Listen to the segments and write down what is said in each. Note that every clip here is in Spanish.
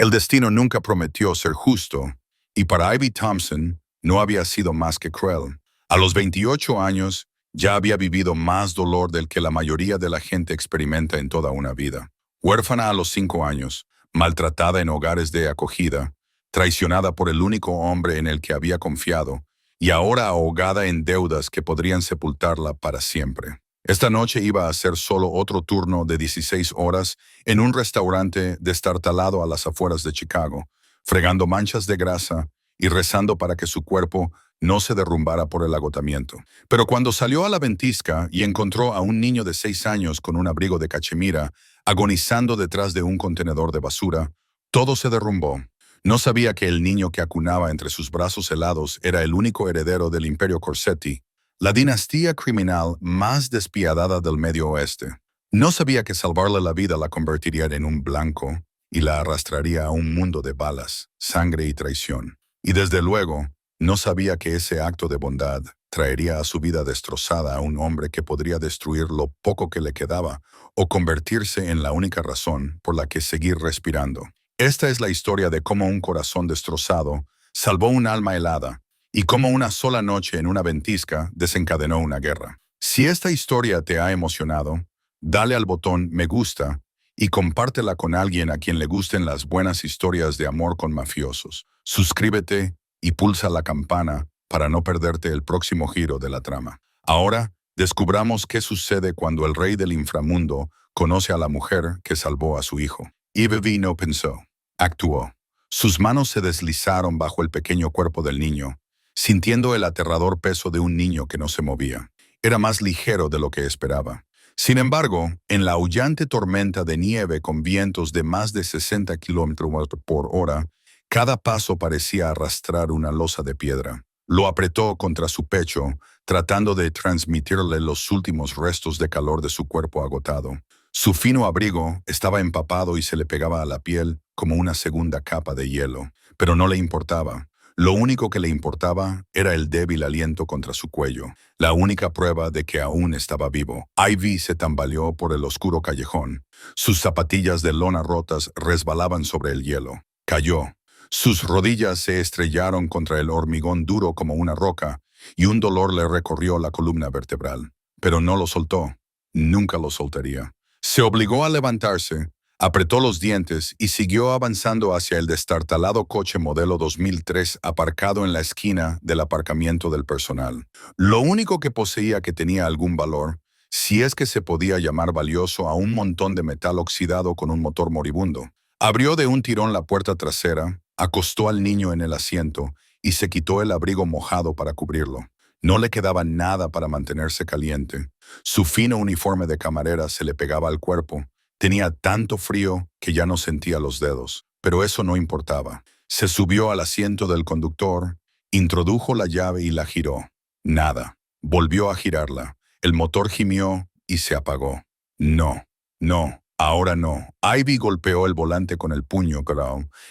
El destino nunca prometió ser justo, y para Ivy Thompson no había sido más que cruel. A los 28 años, ya había vivido más dolor del que la mayoría de la gente experimenta en toda una vida. Huérfana a los 5 años, maltratada en hogares de acogida, traicionada por el único hombre en el que había confiado, y ahora ahogada en deudas que podrían sepultarla para siempre. Esta noche iba a ser solo otro turno de 16 horas en un restaurante destartalado a las afueras de Chicago, fregando manchas de grasa y rezando para que su cuerpo no se derrumbara por el agotamiento. Pero cuando salió a la ventisca y encontró a un niño de 6 años con un abrigo de cachemira, agonizando detrás de un contenedor de basura, todo se derrumbó. No sabía que el niño que acunaba entre sus brazos helados era el único heredero del Imperio Corsetti, la dinastía criminal más despiadada del Medio Oeste. No sabía que salvarle la vida la convertiría en un blanco y la arrastraría a un mundo de balas, sangre y traición. Y desde luego, no sabía que ese acto de bondad traería a su vida destrozada a un hombre que podría destruir lo poco que le quedaba o convertirse en la única razón por la que seguir respirando. Esta es la historia de cómo un corazón destrozado salvó un alma helada y cómo una sola noche en una ventisca desencadenó una guerra. Si esta historia te ha emocionado, dale al botón me gusta y compártela con alguien a quien le gusten las buenas historias de amor con mafiosos. Suscríbete y pulsa la campana para no perderte el próximo giro de la trama. Ahora, descubramos qué sucede cuando el rey del inframundo conoce a la mujer que salvó a su hijo. Ivy no pensó, actuó. Sus manos se deslizaron bajo el pequeño cuerpo del niño, sintiendo el aterrador peso de un niño que no se movía. Era más ligero de lo que esperaba. Sin embargo, en la aullante tormenta de nieve con vientos de más de 60 kilómetros por hora, cada paso parecía arrastrar una losa de piedra. Lo apretó contra su pecho, tratando de transmitirle los últimos restos de calor de su cuerpo agotado. Su fino abrigo estaba empapado y se le pegaba a la piel como una segunda capa de hielo, pero no le importaba. Lo único que le importaba era el débil aliento contra su cuello, la única prueba de que aún estaba vivo. Ivy se tambaleó por el oscuro callejón. Sus zapatillas de lona rotas resbalaban sobre el hielo. Cayó. Sus rodillas se estrellaron contra el hormigón duro como una roca, y un dolor le recorrió la columna vertebral. Pero no lo soltó. Nunca lo soltaría. Se obligó a levantarse, apretó los dientes y siguió avanzando hacia el destartalado coche modelo 2003 aparcado en la esquina del aparcamiento del personal. Lo único que poseía que tenía algún valor, si es que se podía llamar valioso a un montón de metal oxidado con un motor moribundo. Abrió de un tirón la puerta trasera, acostó al niño en el asiento y se quitó el abrigo mojado para cubrirlo. No le quedaba nada para mantenerse caliente. Su fino uniforme de camarera se le pegaba al cuerpo. Tenía tanto frío que ya no sentía los dedos, pero eso no importaba. Se subió al asiento del conductor, introdujo la llave y la giró. Nada. Volvió a girarla. El motor gimió y se apagó. No, no, ahora no. Ivy golpeó el volante con el puño,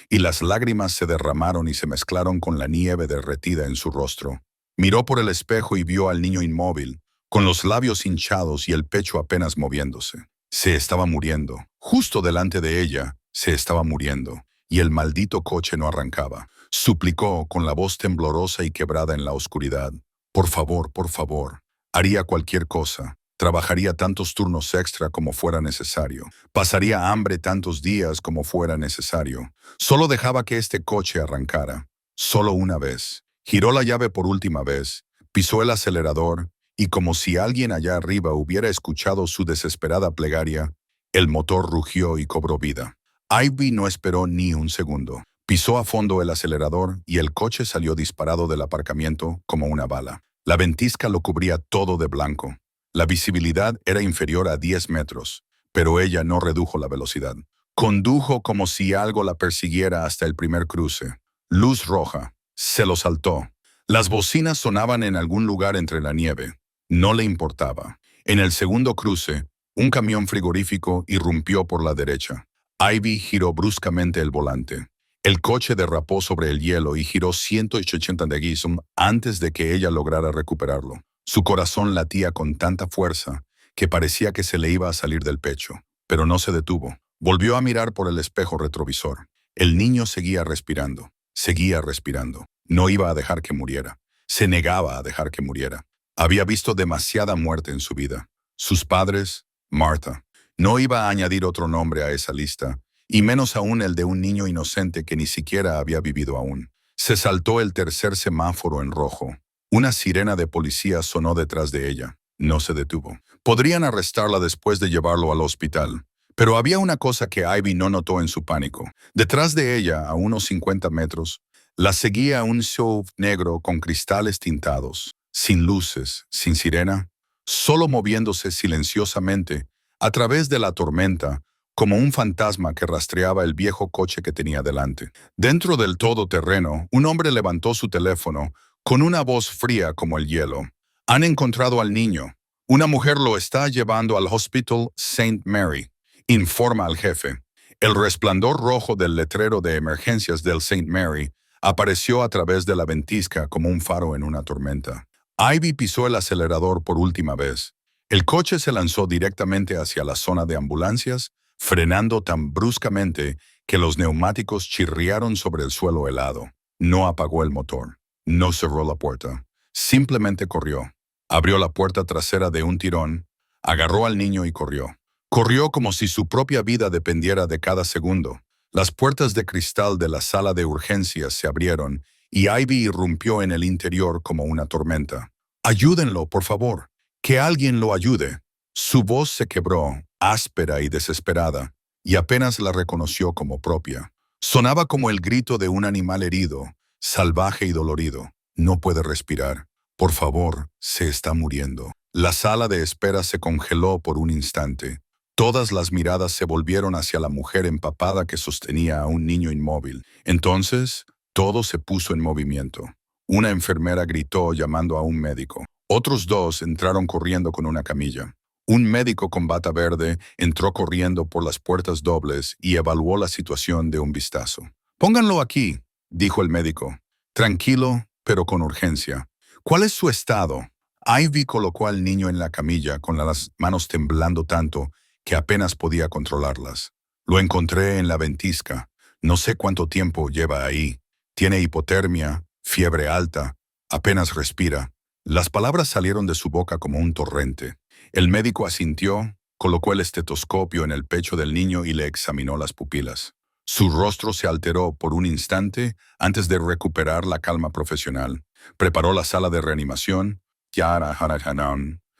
y las lágrimas se derramaron y se mezclaron con la nieve derretida en su rostro. Miró por el espejo y vio al niño inmóvil, con los labios hinchados y el pecho apenas moviéndose. Se estaba muriendo. Justo delante de ella, se estaba muriendo, y el maldito coche no arrancaba. Suplicó con la voz temblorosa y quebrada en la oscuridad. Por favor, por favor. Haría cualquier cosa. Trabajaría tantos turnos extra como fuera necesario. Pasaría hambre tantos días como fuera necesario. Solo dejaba que este coche arrancara. Solo una vez. Giró la llave por última vez, pisó el acelerador y como si alguien allá arriba hubiera escuchado su desesperada plegaria, el motor rugió y cobró vida. Ivy no esperó ni un segundo. Pisó a fondo el acelerador y el coche salió disparado del aparcamiento como una bala. La ventisca lo cubría todo de blanco. La visibilidad era inferior a 10 metros, pero ella no redujo la velocidad. Condujo como si algo la persiguiera hasta el primer cruce. Luz roja. Se lo saltó. Las bocinas sonaban en algún lugar entre la nieve. No le importaba. En el segundo cruce, un camión frigorífico irrumpió por la derecha. Ivy giró bruscamente el volante. El coche derrapó sobre el hielo y giró 180 grados antes de que ella lograra recuperarlo. Su corazón latía con tanta fuerza que parecía que se le iba a salir del pecho, pero no se detuvo. Volvió a mirar por el espejo retrovisor. El niño seguía respirando, seguía respirando. No iba a dejar que muriera. Se negaba a dejar que muriera. Había visto demasiada muerte en su vida. Sus padres, Martha. No iba a añadir otro nombre a esa lista, y menos aún el de un niño inocente que ni siquiera había vivido aún. Se saltó el tercer semáforo en rojo. Una sirena de policía sonó detrás de ella. No se detuvo. Podrían arrestarla después de llevarlo al hospital. Pero había una cosa que Ivy no notó en su pánico. Detrás de ella, a unos 50 metros, la seguía un SUV negro con cristales tintados, sin luces, sin sirena, solo moviéndose silenciosamente a través de la tormenta, como un fantasma que rastreaba el viejo coche que tenía delante. Dentro del todoterreno, un hombre levantó su teléfono con una voz fría como el hielo. Han encontrado al niño. Una mujer lo está llevando al Hospital St. Mary, informa al jefe. El resplandor rojo del letrero de emergencias del St. Mary apareció a través de la ventisca como un faro en una tormenta. Ivy pisó el acelerador por última vez. El coche se lanzó directamente hacia la zona de ambulancias, frenando tan bruscamente que los neumáticos chirriaron sobre el suelo helado. No apagó el motor. No cerró la puerta. Simplemente corrió. Abrió la puerta trasera de un tirón, agarró al niño y corrió. Corrió como si su propia vida dependiera de cada segundo. Las puertas de cristal de la sala de urgencias se abrieron y Ivy irrumpió en el interior como una tormenta. «Ayúdenlo, por favor. Que alguien lo ayude». Su voz se quebró, áspera y desesperada, y apenas la reconoció como propia. Sonaba como el grito de un animal herido, salvaje y dolorido. «No puede respirar. Por favor, se está muriendo». La sala de espera se congeló por un instante. Todas las miradas se volvieron hacia la mujer empapada que sostenía a un niño inmóvil. Entonces, todo se puso en movimiento. Una enfermera gritó llamando a un médico. Otros dos entraron corriendo con una camilla. Un médico con bata verde entró corriendo por las puertas dobles y evaluó la situación de un vistazo. «Pónganlo aquí», dijo el médico. «Tranquilo, pero con urgencia». «¿Cuál es su estado?» Ivy colocó al niño en la camilla con las manos temblando tanto que apenas podía controlarlas. «Lo encontré en la ventisca. No sé cuánto tiempo lleva ahí. Tiene hipotermia, fiebre alta, apenas respira». Las palabras salieron de su boca como un torrente. El médico asintió, colocó el estetoscopio en el pecho del niño y le examinó las pupilas. Su rostro se alteró por un instante antes de recuperar la calma profesional. Preparó la sala de reanimación.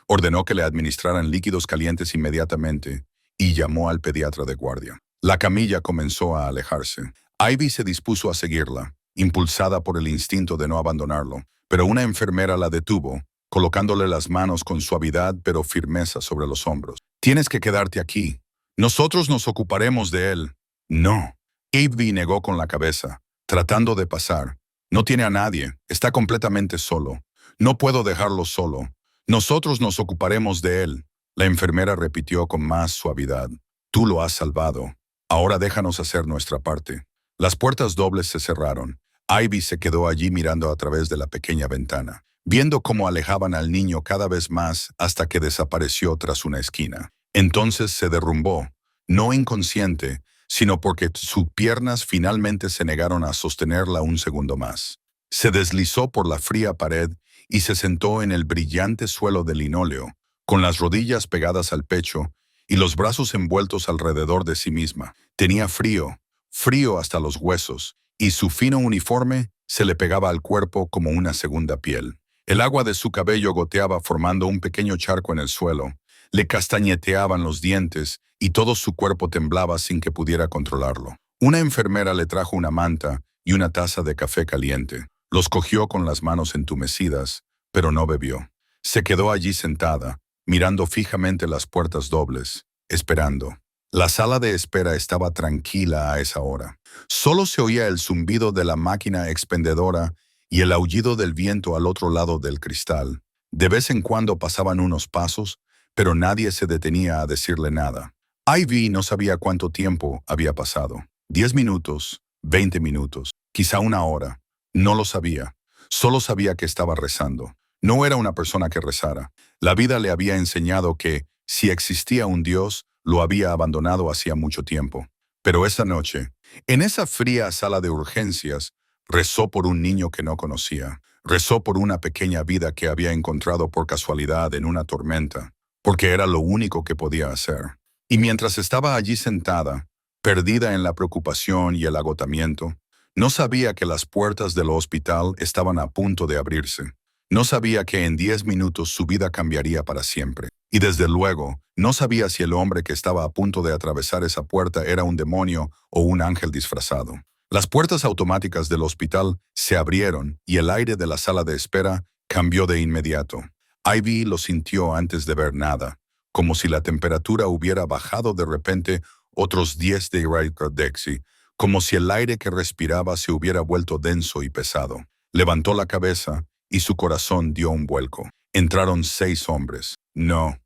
Ordenó que le administraran líquidos calientes inmediatamente y llamó al pediatra de guardia. La camilla comenzó a alejarse. Ivy se dispuso a seguirla, impulsada por el instinto de no abandonarlo, pero una enfermera la detuvo, colocándole las manos con suavidad pero firmeza sobre los hombros. «Tienes que quedarte aquí. Nosotros nos ocuparemos de él». «No». Ivy negó con la cabeza, tratando de pasar. «No tiene a nadie. Está completamente solo. No puedo dejarlo solo. Nosotros nos ocuparemos de él». La enfermera repitió con más suavidad. «Tú lo has salvado. Ahora déjanos hacer nuestra parte». Las puertas dobles se cerraron. Ivy se quedó allí mirando a través de la pequeña ventana, viendo cómo alejaban al niño cada vez más hasta que desapareció tras una esquina. Entonces se derrumbó, no inconsciente, sino porque sus piernas finalmente se negaron a sostenerla un segundo más. Se deslizó por la fría pared y se sentó en el brillante suelo de linóleo, con las rodillas pegadas al pecho y los brazos envueltos alrededor de sí misma. Tenía frío, frío hasta los huesos, y su fino uniforme se le pegaba al cuerpo como una segunda piel. El agua de su cabello goteaba formando un pequeño charco en el suelo. Le castañeteaban los dientes y todo su cuerpo temblaba sin que pudiera controlarlo. Una enfermera le trajo una manta y una taza de café caliente. Los cogió con las manos entumecidas, pero no bebió. Se quedó allí sentada, mirando fijamente las puertas dobles, esperando. La sala de espera estaba tranquila a esa hora. Solo se oía el zumbido de la máquina expendedora y el aullido del viento al otro lado del cristal. De vez en cuando pasaban unos pasos, pero nadie se detenía a decirle nada. Ivy no sabía cuánto tiempo había pasado. 10 minutos, 20 minutos, quizá una hora. No lo sabía. Solo sabía que estaba rezando. No era una persona que rezara. La vida le había enseñado que, si existía un Dios, lo había abandonado hacía mucho tiempo. Pero esa noche, En esa fría sala de urgencias, rezó por un niño que no conocía. Rezó por una pequeña vida que había encontrado por casualidad en una tormenta, porque era lo único que podía hacer. Y mientras estaba allí sentada, perdida en la preocupación y el agotamiento, no sabía que las puertas del hospital estaban a punto de abrirse. No sabía que en 10 minutos su vida cambiaría para siempre. Y desde luego, no sabía si el hombre que estaba a punto de atravesar esa puerta era un demonio o un ángel disfrazado. Las puertas automáticas del hospital se abrieron y el aire de la sala de espera cambió de inmediato. Ivy lo sintió antes de ver nada, como si la temperatura hubiera bajado de repente otros 10 de Dexy, como si el aire que respiraba se hubiera vuelto denso y pesado. Levantó la cabeza y su corazón dio un vuelco. Entraron 6 hombres. No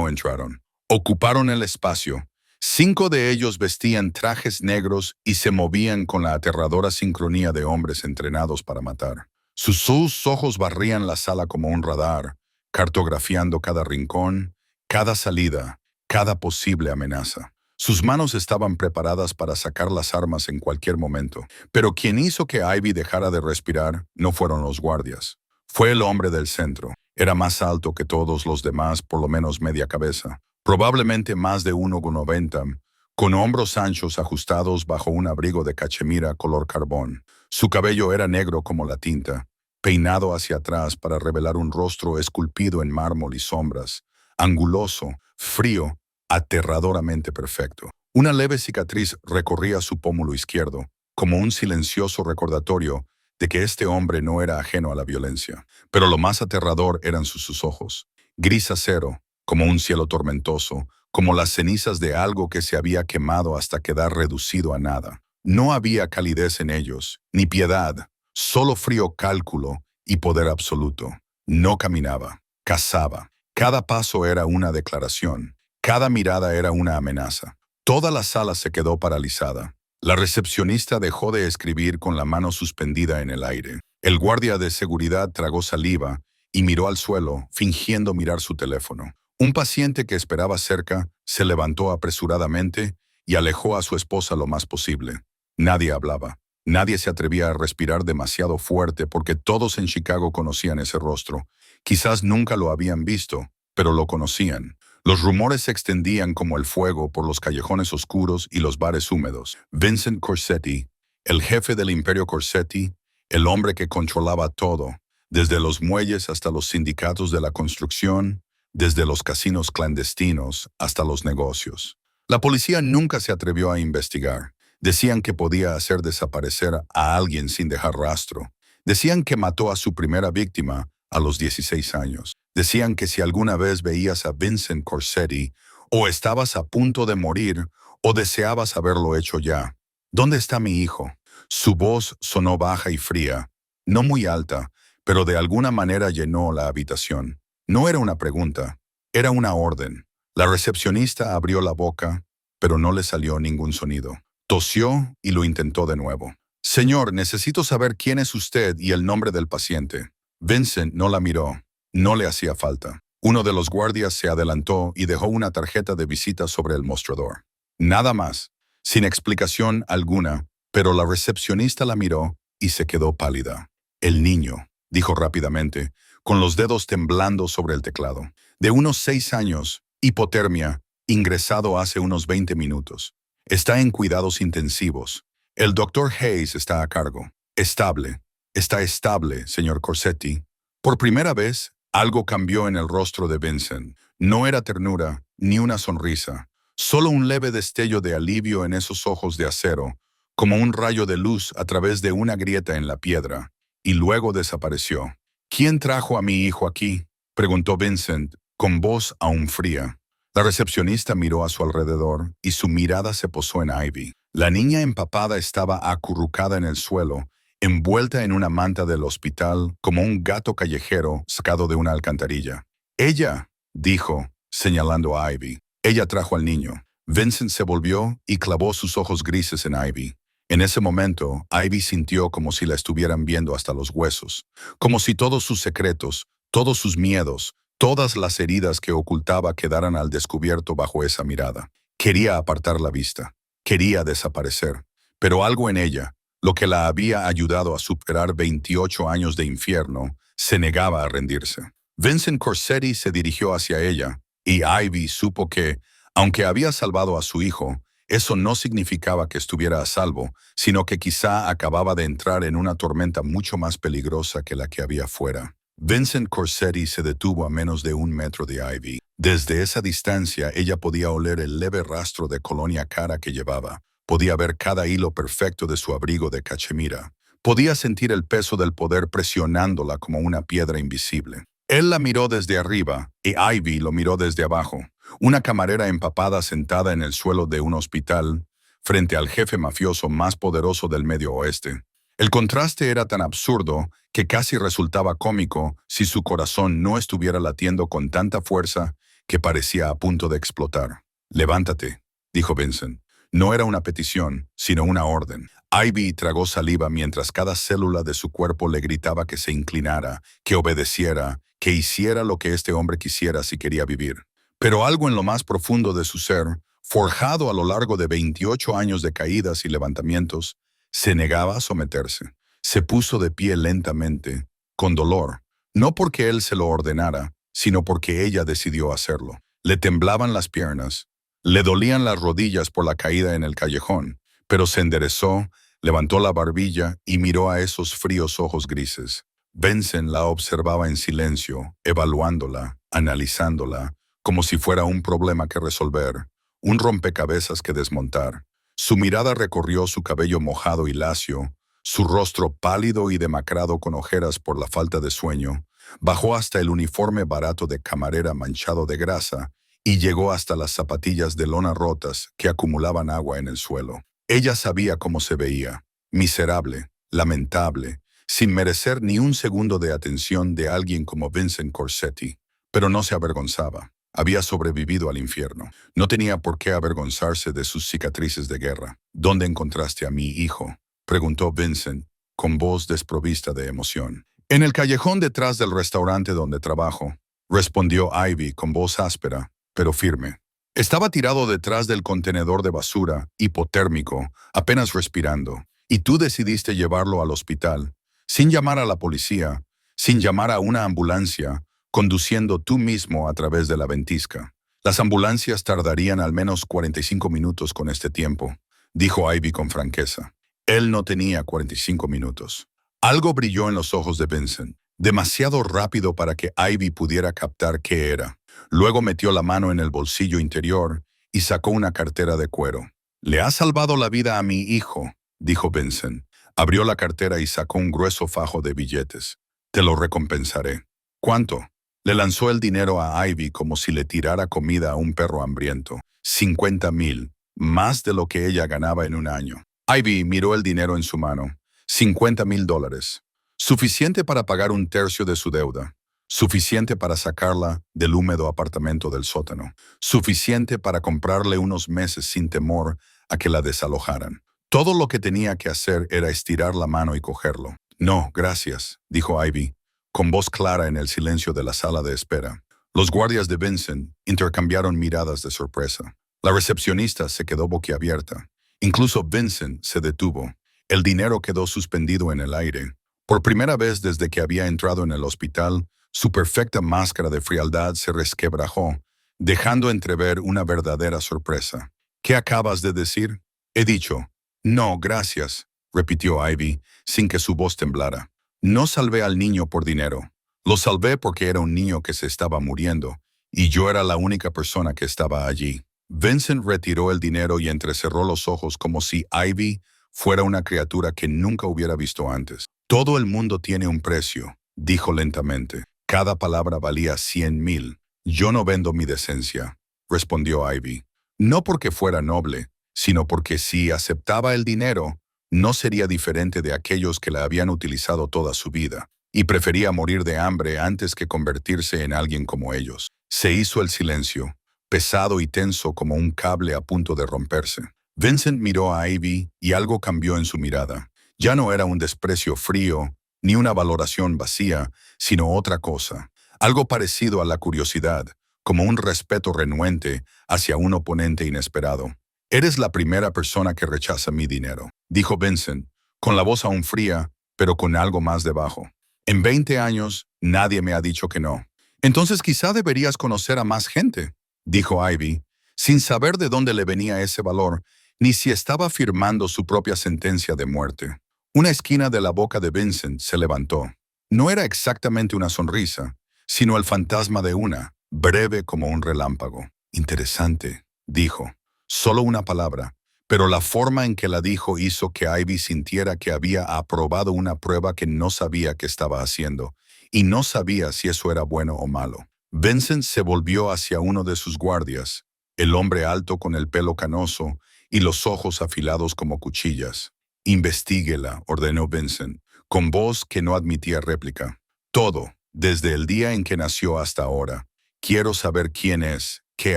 entraron. Ocuparon el espacio. 5 de ellos vestían trajes negros y se movían con la aterradora sincronía de hombres entrenados para matar. Sus ojos barrían la sala como un radar, cartografiando cada rincón, cada salida, cada posible amenaza. Sus manos estaban preparadas para sacar las armas en cualquier momento. Pero quien hizo que Ivy dejara de respirar no fueron los guardias. Fue el hombre del centro. Era más alto que todos los demás, por lo menos media cabeza. Probablemente más de 1,90, con hombros anchos ajustados bajo un abrigo de cachemira color carbón. Su cabello era negro como la tinta, peinado hacia atrás para revelar un rostro esculpido en mármol y sombras, anguloso, frío, aterradoramente perfecto. Una leve cicatriz recorría su pómulo izquierdo, como un silencioso recordatorio de que este hombre no era ajeno a la violencia. Pero lo más aterrador eran sus ojos, gris acero, como un cielo tormentoso, como las cenizas de algo que se había quemado hasta quedar reducido a nada. No había calidez en ellos, ni piedad, solo frío cálculo y poder absoluto. No caminaba, cazaba. Cada paso era una declaración, cada mirada era una amenaza. Toda la sala se quedó paralizada. La recepcionista dejó de escribir con la mano suspendida en el aire. El guardia de seguridad tragó saliva y miró al suelo, fingiendo mirar su teléfono. Un paciente que esperaba cerca se levantó apresuradamente y alejó a su esposa lo más posible. Nadie hablaba. Nadie se atrevía a respirar demasiado fuerte porque todos en Chicago conocían ese rostro. Quizás nunca lo habían visto, pero lo conocían. Los rumores se extendían como el fuego por los callejones oscuros y los bares húmedos. Vincent Corsetti, el jefe del Imperio Corsetti, el hombre que controlaba todo, desde los muelles hasta los sindicatos de la construcción, desde los casinos clandestinos hasta los negocios. La policía nunca se atrevió a investigar. Decían que podía hacer desaparecer a alguien sin dejar rastro. Decían que mató a su primera víctima a los 16 años. Decían que si alguna vez veías a Vincent Corsetti, o estabas a punto de morir, o deseabas haberlo hecho ya. ¿Dónde está mi hijo? Su voz sonó baja y fría, no muy alta, pero de alguna manera llenó la habitación. No era una pregunta, era una orden. La recepcionista abrió la boca, pero no le salió ningún sonido. Tosió y lo intentó de nuevo. Señor, necesito saber quién es usted y el nombre del paciente. Vincent no la miró. No le hacía falta. Uno de los guardias se adelantó y dejó una tarjeta de visita sobre el mostrador. Nada más, sin explicación alguna, pero la recepcionista la miró y se quedó pálida. El niño, dijo rápidamente, con los dedos temblando sobre el teclado. De unos 6 años, hipotermia, ingresado hace unos 20 minutos. Está en cuidados intensivos. El doctor Hayes está a cargo. Estable. Está estable, señor Corsetti. Por primera vez, algo cambió en el rostro de Vincent. No era ternura, ni una sonrisa. Solo un leve destello de alivio en esos ojos de acero, como un rayo de luz a través de una grieta en la piedra, y luego desapareció. ¿Quién trajo a mi hijo aquí?, preguntó Vincent, con voz aún fría. La recepcionista miró a su alrededor y su mirada se posó en Ivy. La niña empapada estaba acurrucada en el suelo, envuelta en una manta del hospital como un gato callejero sacado de una alcantarilla. Ella, dijo, señalando a Ivy. Ella trajo al niño. Vincent se volvió y clavó sus ojos grises en Ivy. En ese momento, Ivy sintió como si la estuvieran viendo hasta los huesos, como si todos sus secretos, todos sus miedos, todas las heridas que ocultaba quedaran al descubierto bajo esa mirada. Quería apartar la vista. Quería desaparecer. pero algo en ella, lo que la había ayudado a superar 28 años de infierno, se negaba a rendirse. Vincent Corsetti se dirigió hacia ella, y Ivy supo que, aunque había salvado a su hijo, eso no significaba que estuviera a salvo, sino que quizá acababa de entrar en una tormenta mucho más peligrosa que la que había fuera. Vincent Corsetti se detuvo a menos de 1 metro de Ivy. Desde esa distancia ella podía oler el leve rastro de colonia cara que llevaba. Podía ver cada hilo perfecto de su abrigo de cachemira. Podía sentir el peso del poder presionándola como una piedra invisible. Él la miró desde arriba y Ivy lo miró desde abajo. Una camarera empapada sentada en el suelo de un hospital, frente al jefe mafioso más poderoso del Medio Oeste. El contraste era tan absurdo que casi resultaba cómico si su corazón no estuviera latiendo con tanta fuerza que parecía a punto de explotar. «Levántate», dijo Vincent. No era una petición, sino una orden. Ivy tragó saliva mientras cada célula de su cuerpo le gritaba que se inclinara, que obedeciera, que hiciera lo que este hombre quisiera si quería vivir. Pero algo en lo más profundo de su ser, forjado a lo largo de 28 años de caídas y levantamientos, se negaba a someterse. Se puso de pie lentamente, con dolor, no porque él se lo ordenara, sino porque ella decidió hacerlo. Le temblaban las piernas, le dolían las rodillas por la caída en el callejón, pero se enderezó, levantó la barbilla y miró a esos fríos ojos grises. Vincent la observaba en silencio, evaluándola, analizándola, como si fuera un problema que resolver, un rompecabezas que desmontar. Su mirada recorrió su cabello mojado y lacio, su rostro pálido y demacrado con ojeras por la falta de sueño, bajó hasta el uniforme barato de camarera manchado de grasa y llegó hasta las zapatillas de lona rotas que acumulaban agua en el suelo. Ella sabía cómo se veía, miserable, lamentable, sin merecer ni un segundo de atención de alguien como Vincent Corsetti, pero no se avergonzaba. Había sobrevivido al infierno. No tenía por qué avergonzarse de sus cicatrices de guerra. «¿Dónde encontraste a mi hijo?», preguntó Vincent, con voz desprovista de emoción. «En el callejón detrás del restaurante donde trabajo», respondió Ivy con voz áspera, pero firme. «Estaba tirado detrás del contenedor de basura, hipotérmico, apenas respirando, y tú decidiste llevarlo al hospital, sin llamar a la policía, sin llamar a una ambulancia, conduciendo tú mismo a través de la ventisca. Las ambulancias tardarían al menos 45 minutos con este tiempo», dijo Ivy con franqueza. Él no tenía 45 minutos. Algo brilló en los ojos de Vincent, demasiado rápido para que Ivy pudiera captar qué era. Luego metió la mano en el bolsillo interior y sacó una cartera de cuero. «Le has salvado la vida a mi hijo», dijo Vincent. Abrió la cartera y sacó un grueso fajo de billetes. «Te lo recompensaré». «¿Cuánto?». Le lanzó el dinero a Ivy como si le tirara comida a un perro hambriento. 50,000, más de lo que ella ganaba en un año. Ivy miró el dinero en su mano. $50,000. Suficiente para pagar 1/3 de su deuda. Suficiente para sacarla del húmedo apartamento del sótano. Suficiente para comprarle unos meses sin temor a que la desalojaran. Todo lo que tenía que hacer era estirar la mano y cogerlo. «No, gracias», dijo Ivy, con voz clara en el silencio de la sala de espera. Los guardias de Vincent intercambiaron miradas de sorpresa. La recepcionista se quedó boquiabierta. Incluso Vincent se detuvo. El dinero quedó suspendido en el aire. Por primera vez desde que había entrado en el hospital, su perfecta máscara de frialdad se resquebrajó, dejando entrever una verdadera sorpresa. «¿Qué acabas de decir?». «He dicho». «No, gracias», repitió Ivy, sin que su voz temblara. «No salvé al niño por dinero. Lo salvé porque era un niño que se estaba muriendo, y yo era la única persona que estaba allí». Vincent retiró el dinero y entrecerró los ojos como si Ivy fuera una criatura que nunca hubiera visto antes. «Todo el mundo tiene un precio», dijo lentamente. «Cada palabra valía 100,000. Yo no vendo mi decencia», respondió Ivy. No porque fuera noble, sino porque si aceptaba el dinero, no sería diferente de aquellos que la habían utilizado toda su vida, y prefería morir de hambre antes que convertirse en alguien como ellos. Se hizo el silencio, pesado y tenso como un cable a punto de romperse. Vincent miró a Ivy y algo cambió en su mirada. Ya no era un desprecio frío, ni una valoración vacía, sino otra cosa. Algo parecido a la curiosidad, como un respeto renuente hacia un oponente inesperado. «Eres la primera persona que rechaza mi dinero». dijo Vincent, con la voz aún fría, pero con algo más debajo. En 20 años, nadie me ha dicho que no. Entonces quizá deberías conocer a más gente, dijo Ivy, sin saber de dónde le venía ese valor, ni si estaba firmando su propia sentencia de muerte. Una esquina de la boca de Vincent se levantó. No era exactamente una sonrisa, sino el fantasma de una, breve como un relámpago. Interesante, dijo. Solo una palabra, pero la forma en que la dijo hizo que Ivy sintiera que había aprobado una prueba que no sabía que estaba haciendo, y no sabía si eso era bueno o malo. Vincent se volvió hacia uno de sus guardias, el hombre alto con el pelo canoso y los ojos afilados como cuchillas. Investíguela, ordenó Vincent, con voz que no admitía réplica. Todo, desde el día en que nació hasta ahora. Quiero saber quién es, qué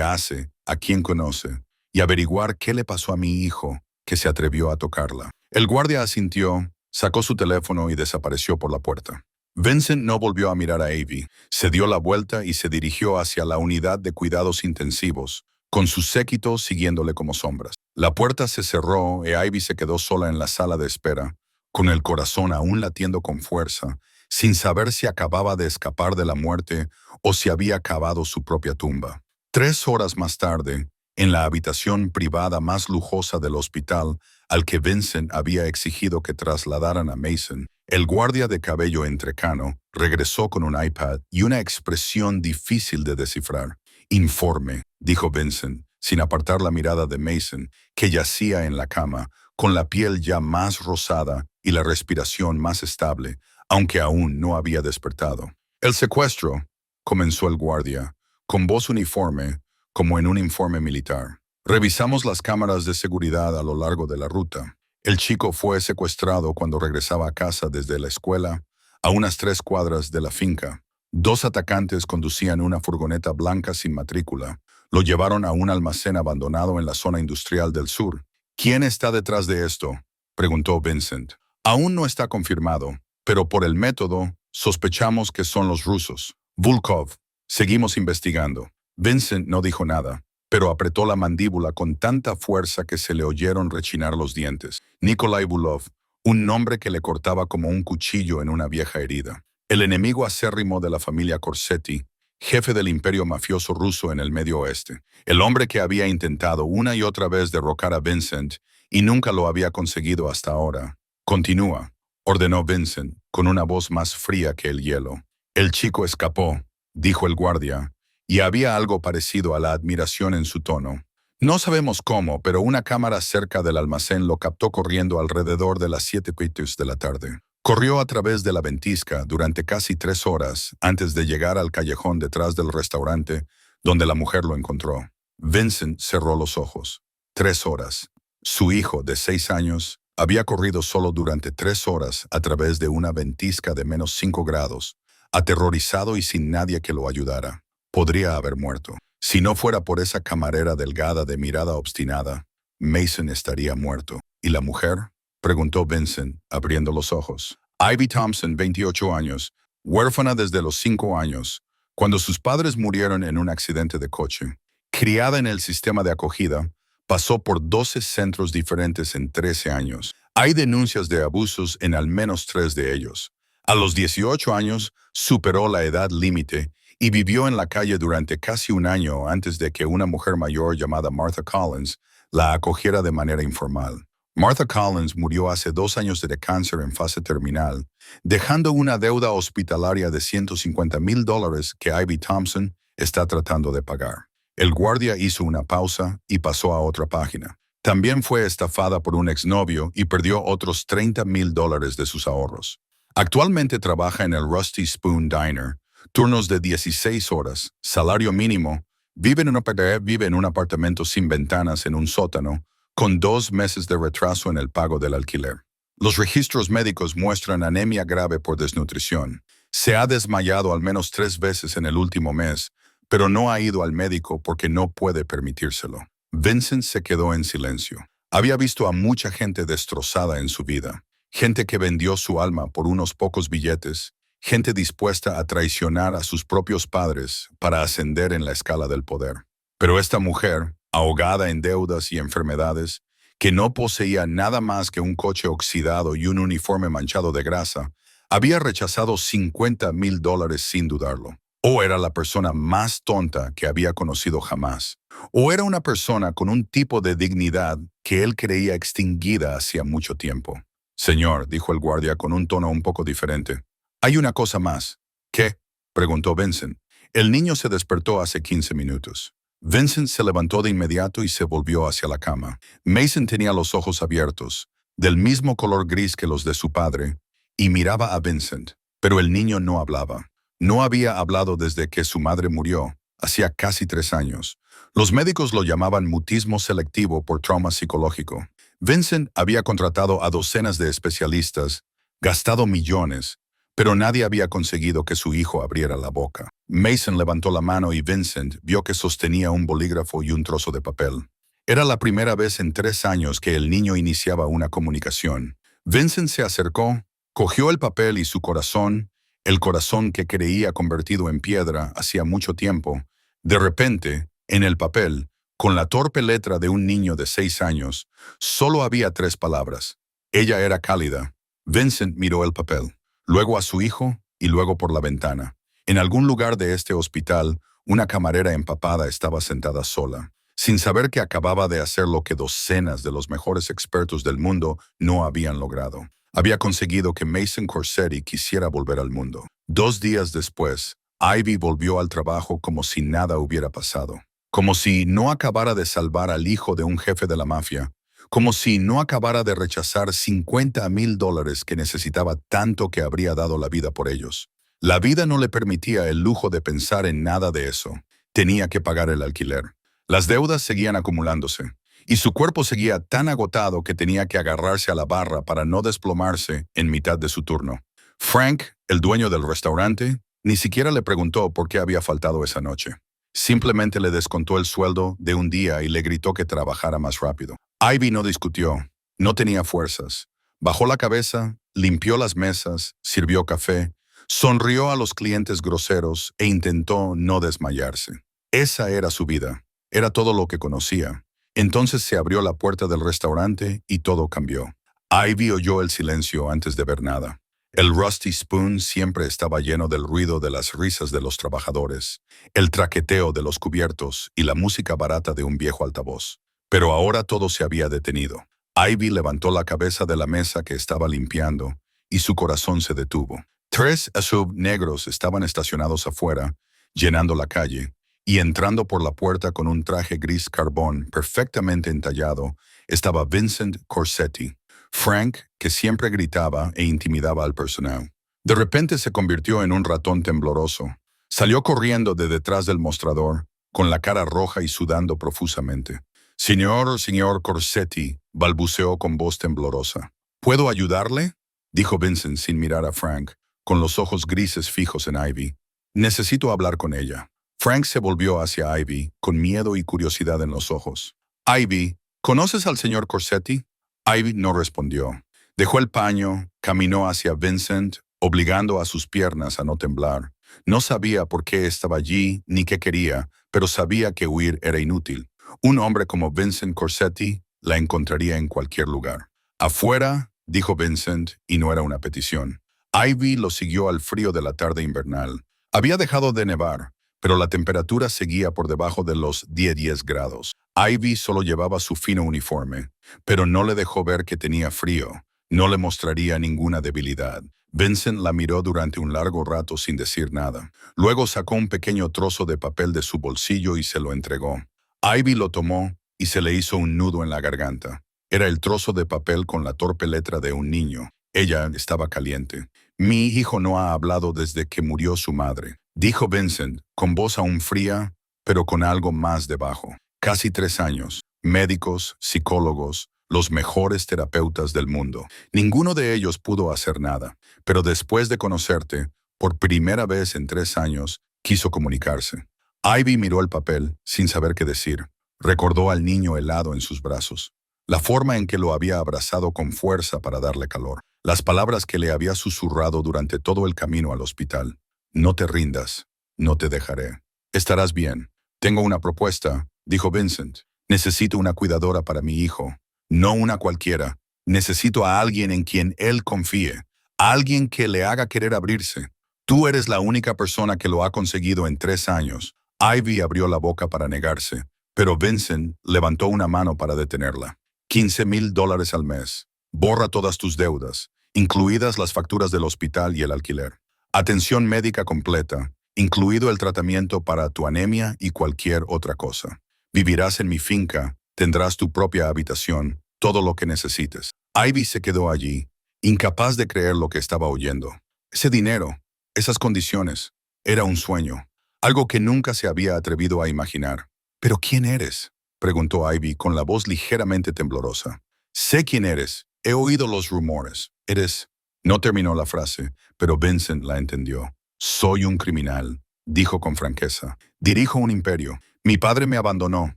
hace, a quién conoce, y averiguar qué le pasó a mi hijo, que se atrevió a tocarla. El guardia asintió, sacó su teléfono y desapareció por la puerta. Vincent no volvió a mirar a Ivy, se dio la vuelta y se dirigió hacia la unidad de cuidados intensivos, con su séquito siguiéndole como sombras. La puerta se cerró y Ivy se quedó sola en la sala de espera, con el corazón aún latiendo con fuerza, sin saber si acababa de escapar de la muerte o si había cavado su propia tumba. 3 horas más tarde, en la habitación privada más lujosa del hospital al que Vincent había exigido que trasladaran a Mason, el guardia de cabello entrecano regresó con un iPad y una expresión difícil de descifrar. Informe, dijo Vincent, sin apartar la mirada de Mason, que yacía en la cama, con la piel ya más rosada y la respiración más estable, aunque aún no había despertado. El secuestro, comenzó el guardia, con voz uniforme, como en un informe militar. Revisamos las cámaras de seguridad a lo largo de la ruta. El chico fue secuestrado cuando regresaba a casa desde la escuela, a unas 3 cuadras de la finca. 2 atacantes conducían una furgoneta blanca sin matrícula. Lo llevaron a un almacén abandonado en la zona industrial del sur. ¿Quién está detrás de esto?, preguntó Vincent. Aún no está confirmado, pero por el método, sospechamos que son los rusos. Volkov. Seguimos investigando. Vincent no dijo nada, pero apretó la mandíbula con tanta fuerza que se le oyeron rechinar los dientes. Nikolai Bulov, un nombre que le cortaba como un cuchillo en una vieja herida. El enemigo acérrimo de la familia Corsetti, jefe del imperio mafioso ruso en el Medio Oeste. El hombre que había intentado una y otra vez derrocar a Vincent y nunca lo había conseguido hasta ahora. Continúa, ordenó Vincent, con una voz más fría que el hielo. El chico escapó, dijo el guardia, y había algo parecido a la admiración en su tono. No sabemos cómo, pero una cámara cerca del almacén lo captó corriendo alrededor de las 7:15 de la tarde. Corrió a través de la ventisca durante casi 3 horas antes de llegar al callejón detrás del restaurante donde la mujer lo encontró. Vincent cerró los ojos. 3 horas. Su hijo, de 6 años, había corrido solo durante 3 horas a través de una ventisca de -5 grados, aterrorizado y sin nadie que lo ayudara. Podría haber muerto. Si no fuera por esa camarera delgada de mirada obstinada, Mason estaría muerto. ¿Y la mujer?, preguntó Vincent, abriendo los ojos. Ivy Thompson, 28 años, huérfana desde los 5 años, cuando sus padres murieron en un accidente de coche. Criada en el sistema de acogida, pasó por 12 centros diferentes en 13 años. Hay denuncias de abusos en al menos 3 de ellos. A los 18 años, superó la edad límite y vivió en la calle durante casi un año antes de que una mujer mayor llamada Martha Collins la acogiera de manera informal. Martha Collins murió hace 2 años de cáncer en fase terminal, dejando una deuda hospitalaria de $150,000 que Ivy Thompson está tratando de pagar. El guardia hizo una pausa y pasó a otra página. También fue estafada por un exnovio y perdió otros $30,000 de sus ahorros. Actualmente trabaja en el Rusty Spoon Diner, turnos de 16 horas, salario mínimo, vive en un apartamento sin ventanas en un sótano, con 2 meses de retraso en el pago del alquiler. Los registros médicos muestran anemia grave por desnutrición. Se ha desmayado al menos 3 veces en el último mes, pero no ha ido al médico porque no puede permitírselo. Vincent se quedó en silencio. Había visto a mucha gente destrozada en su vida. Gente que vendió su alma por unos pocos billetes. Gente dispuesta a traicionar a sus propios padres para ascender en la escala del poder. Pero esta mujer, ahogada en deudas y enfermedades, que no poseía nada más que un coche oxidado y un uniforme manchado de grasa, había rechazado $50,000 sin dudarlo. O era la persona más tonta que había conocido jamás. O era una persona con un tipo de dignidad que él creía extinguida hacía mucho tiempo. Señor, dijo el guardia con un tono un poco diferente. Hay una cosa más. ¿Qué? Preguntó Vincent. El niño se despertó hace 15 minutos. Vincent se levantó de inmediato y se volvió hacia la cama. Mason tenía los ojos abiertos, del mismo color gris que los de su padre, y miraba a Vincent, pero el niño no hablaba. No había hablado desde que su madre murió, hacía casi 3 años. Los médicos lo llamaban mutismo selectivo por trauma psicológico. Vincent había contratado a docenas de especialistas, gastado millones, pero nadie había conseguido que su hijo abriera la boca. Mason levantó la mano y Vincent vio que sostenía un bolígrafo y un trozo de papel. Era la primera vez en 3 años que el niño iniciaba una comunicación. Vincent se acercó, cogió el papel y su corazón, el corazón que creía convertido en piedra hacía mucho tiempo, de repente, en el papel, con la torpe letra de un niño de 6 años, solo había 3 palabras. Ella era cálida. Vincent miró el papel, luego a su hijo y luego por la ventana. En algún lugar de este hospital, una camarera empapada estaba sentada sola, sin saber que acababa de hacer lo que docenas de los mejores expertos del mundo no habían logrado. Había conseguido que Mason Corsetti quisiera volver al mundo. 2 días después, Ivy volvió al trabajo como si nada hubiera pasado. Como si no acabara de salvar al hijo de un jefe de la mafia. Como si no acabara de rechazar $50,000 que necesitaba tanto que habría dado la vida por ellos. La vida no le permitía el lujo de pensar en nada de eso. Tenía que pagar el alquiler. Las deudas seguían acumulándose. Y su cuerpo seguía tan agotado que tenía que agarrarse a la barra para no desplomarse en mitad de su turno. Frank, el dueño del restaurante, ni siquiera le preguntó por qué había faltado esa noche. Simplemente le descontó el sueldo de un día y le gritó que trabajara más rápido. Ivy no discutió, no tenía fuerzas. Bajó la cabeza, limpió las mesas, sirvió café, sonrió a los clientes groseros e intentó no desmayarse. Esa era su vida, era todo lo que conocía. Entonces se abrió la puerta del restaurante y todo cambió. Ivy oyó el silencio antes de ver nada. El Rusty Spoon siempre estaba lleno del ruido de las risas de los trabajadores, el traqueteo de los cubiertos y la música barata de un viejo altavoz. Pero ahora todo se había detenido. Ivy levantó la cabeza de la mesa que estaba limpiando y su corazón se detuvo. 3 SUV negros estaban estacionados afuera, llenando la calle, y entrando por la puerta con un traje gris carbón perfectamente entallado, estaba Vincent Corsetti. Frank, que siempre gritaba e intimidaba al personal. De repente se convirtió en un ratón tembloroso. Salió corriendo de detrás del mostrador, con la cara roja y sudando profusamente. Señor Corsetti, balbuceó con voz temblorosa. ¿Puedo ayudarle? Dijo Vincent sin mirar a Frank, con los ojos grises fijos en Ivy. Necesito hablar con ella. Frank se volvió hacia Ivy, con miedo y curiosidad en los ojos. Ivy, ¿conoces al señor Corsetti? Ivy no respondió. Dejó el paño, caminó hacia Vincent, obligando a sus piernas a no temblar. No sabía por qué estaba allí ni qué quería, pero sabía que huir era inútil. Un hombre como Vincent Corsetti la encontraría en cualquier lugar. Afuera, dijo Vincent, y no era una petición. Ivy lo siguió al frío de la tarde invernal. Había dejado de nevar, pero la temperatura seguía por debajo de los 10 grados. Ivy solo llevaba su fino uniforme, pero no le dejó ver que tenía frío. No le mostraría ninguna debilidad. Vincent la miró durante un largo rato sin decir nada. Luego sacó un pequeño trozo de papel de su bolsillo y se lo entregó. Ivy lo tomó y se le hizo un nudo en la garganta. Era el trozo de papel con la torpe letra de un niño. Ella estaba caliente. Mi hijo no ha hablado desde que murió su madre, dijo Vincent, con voz aún fría, pero con algo más debajo. Casi 3 años. Médicos, psicólogos, los mejores terapeutas del mundo. Ninguno de ellos pudo hacer nada, pero después de conocerte, por primera vez en 3 años, quiso comunicarse. Ivy miró el papel, sin saber qué decir. Recordó al niño helado en sus brazos, la forma en que lo había abrazado con fuerza para darle calor, las palabras que le había susurrado durante todo el camino al hospital. No te rindas, no te dejaré. Estarás bien. Tengo una propuesta, dijo Vincent. Necesito una cuidadora para mi hijo. No una cualquiera. Necesito a alguien en quien él confíe. A alguien que le haga querer abrirse. Tú eres la única persona que lo ha conseguido en 3 años. Ivy abrió la boca para negarse, pero Vincent levantó una mano para detenerla. $15,000 al mes. Borra todas tus deudas, incluidas las facturas del hospital y el alquiler. Atención médica completa, incluido el tratamiento para tu anemia y cualquier otra cosa. Vivirás en mi finca, tendrás tu propia habitación, todo lo que necesites. Ivy se quedó allí, incapaz de creer lo que estaba oyendo. Ese dinero, esas condiciones, era un sueño, algo que nunca se había atrevido a imaginar. ¿Pero quién eres?, preguntó Ivy con la voz ligeramente temblorosa. Sé quién eres, he oído los rumores. Eres... No terminó la frase, pero Vincent la entendió. Soy un criminal, dijo con franqueza. Dirijo un imperio. Mi padre me abandonó.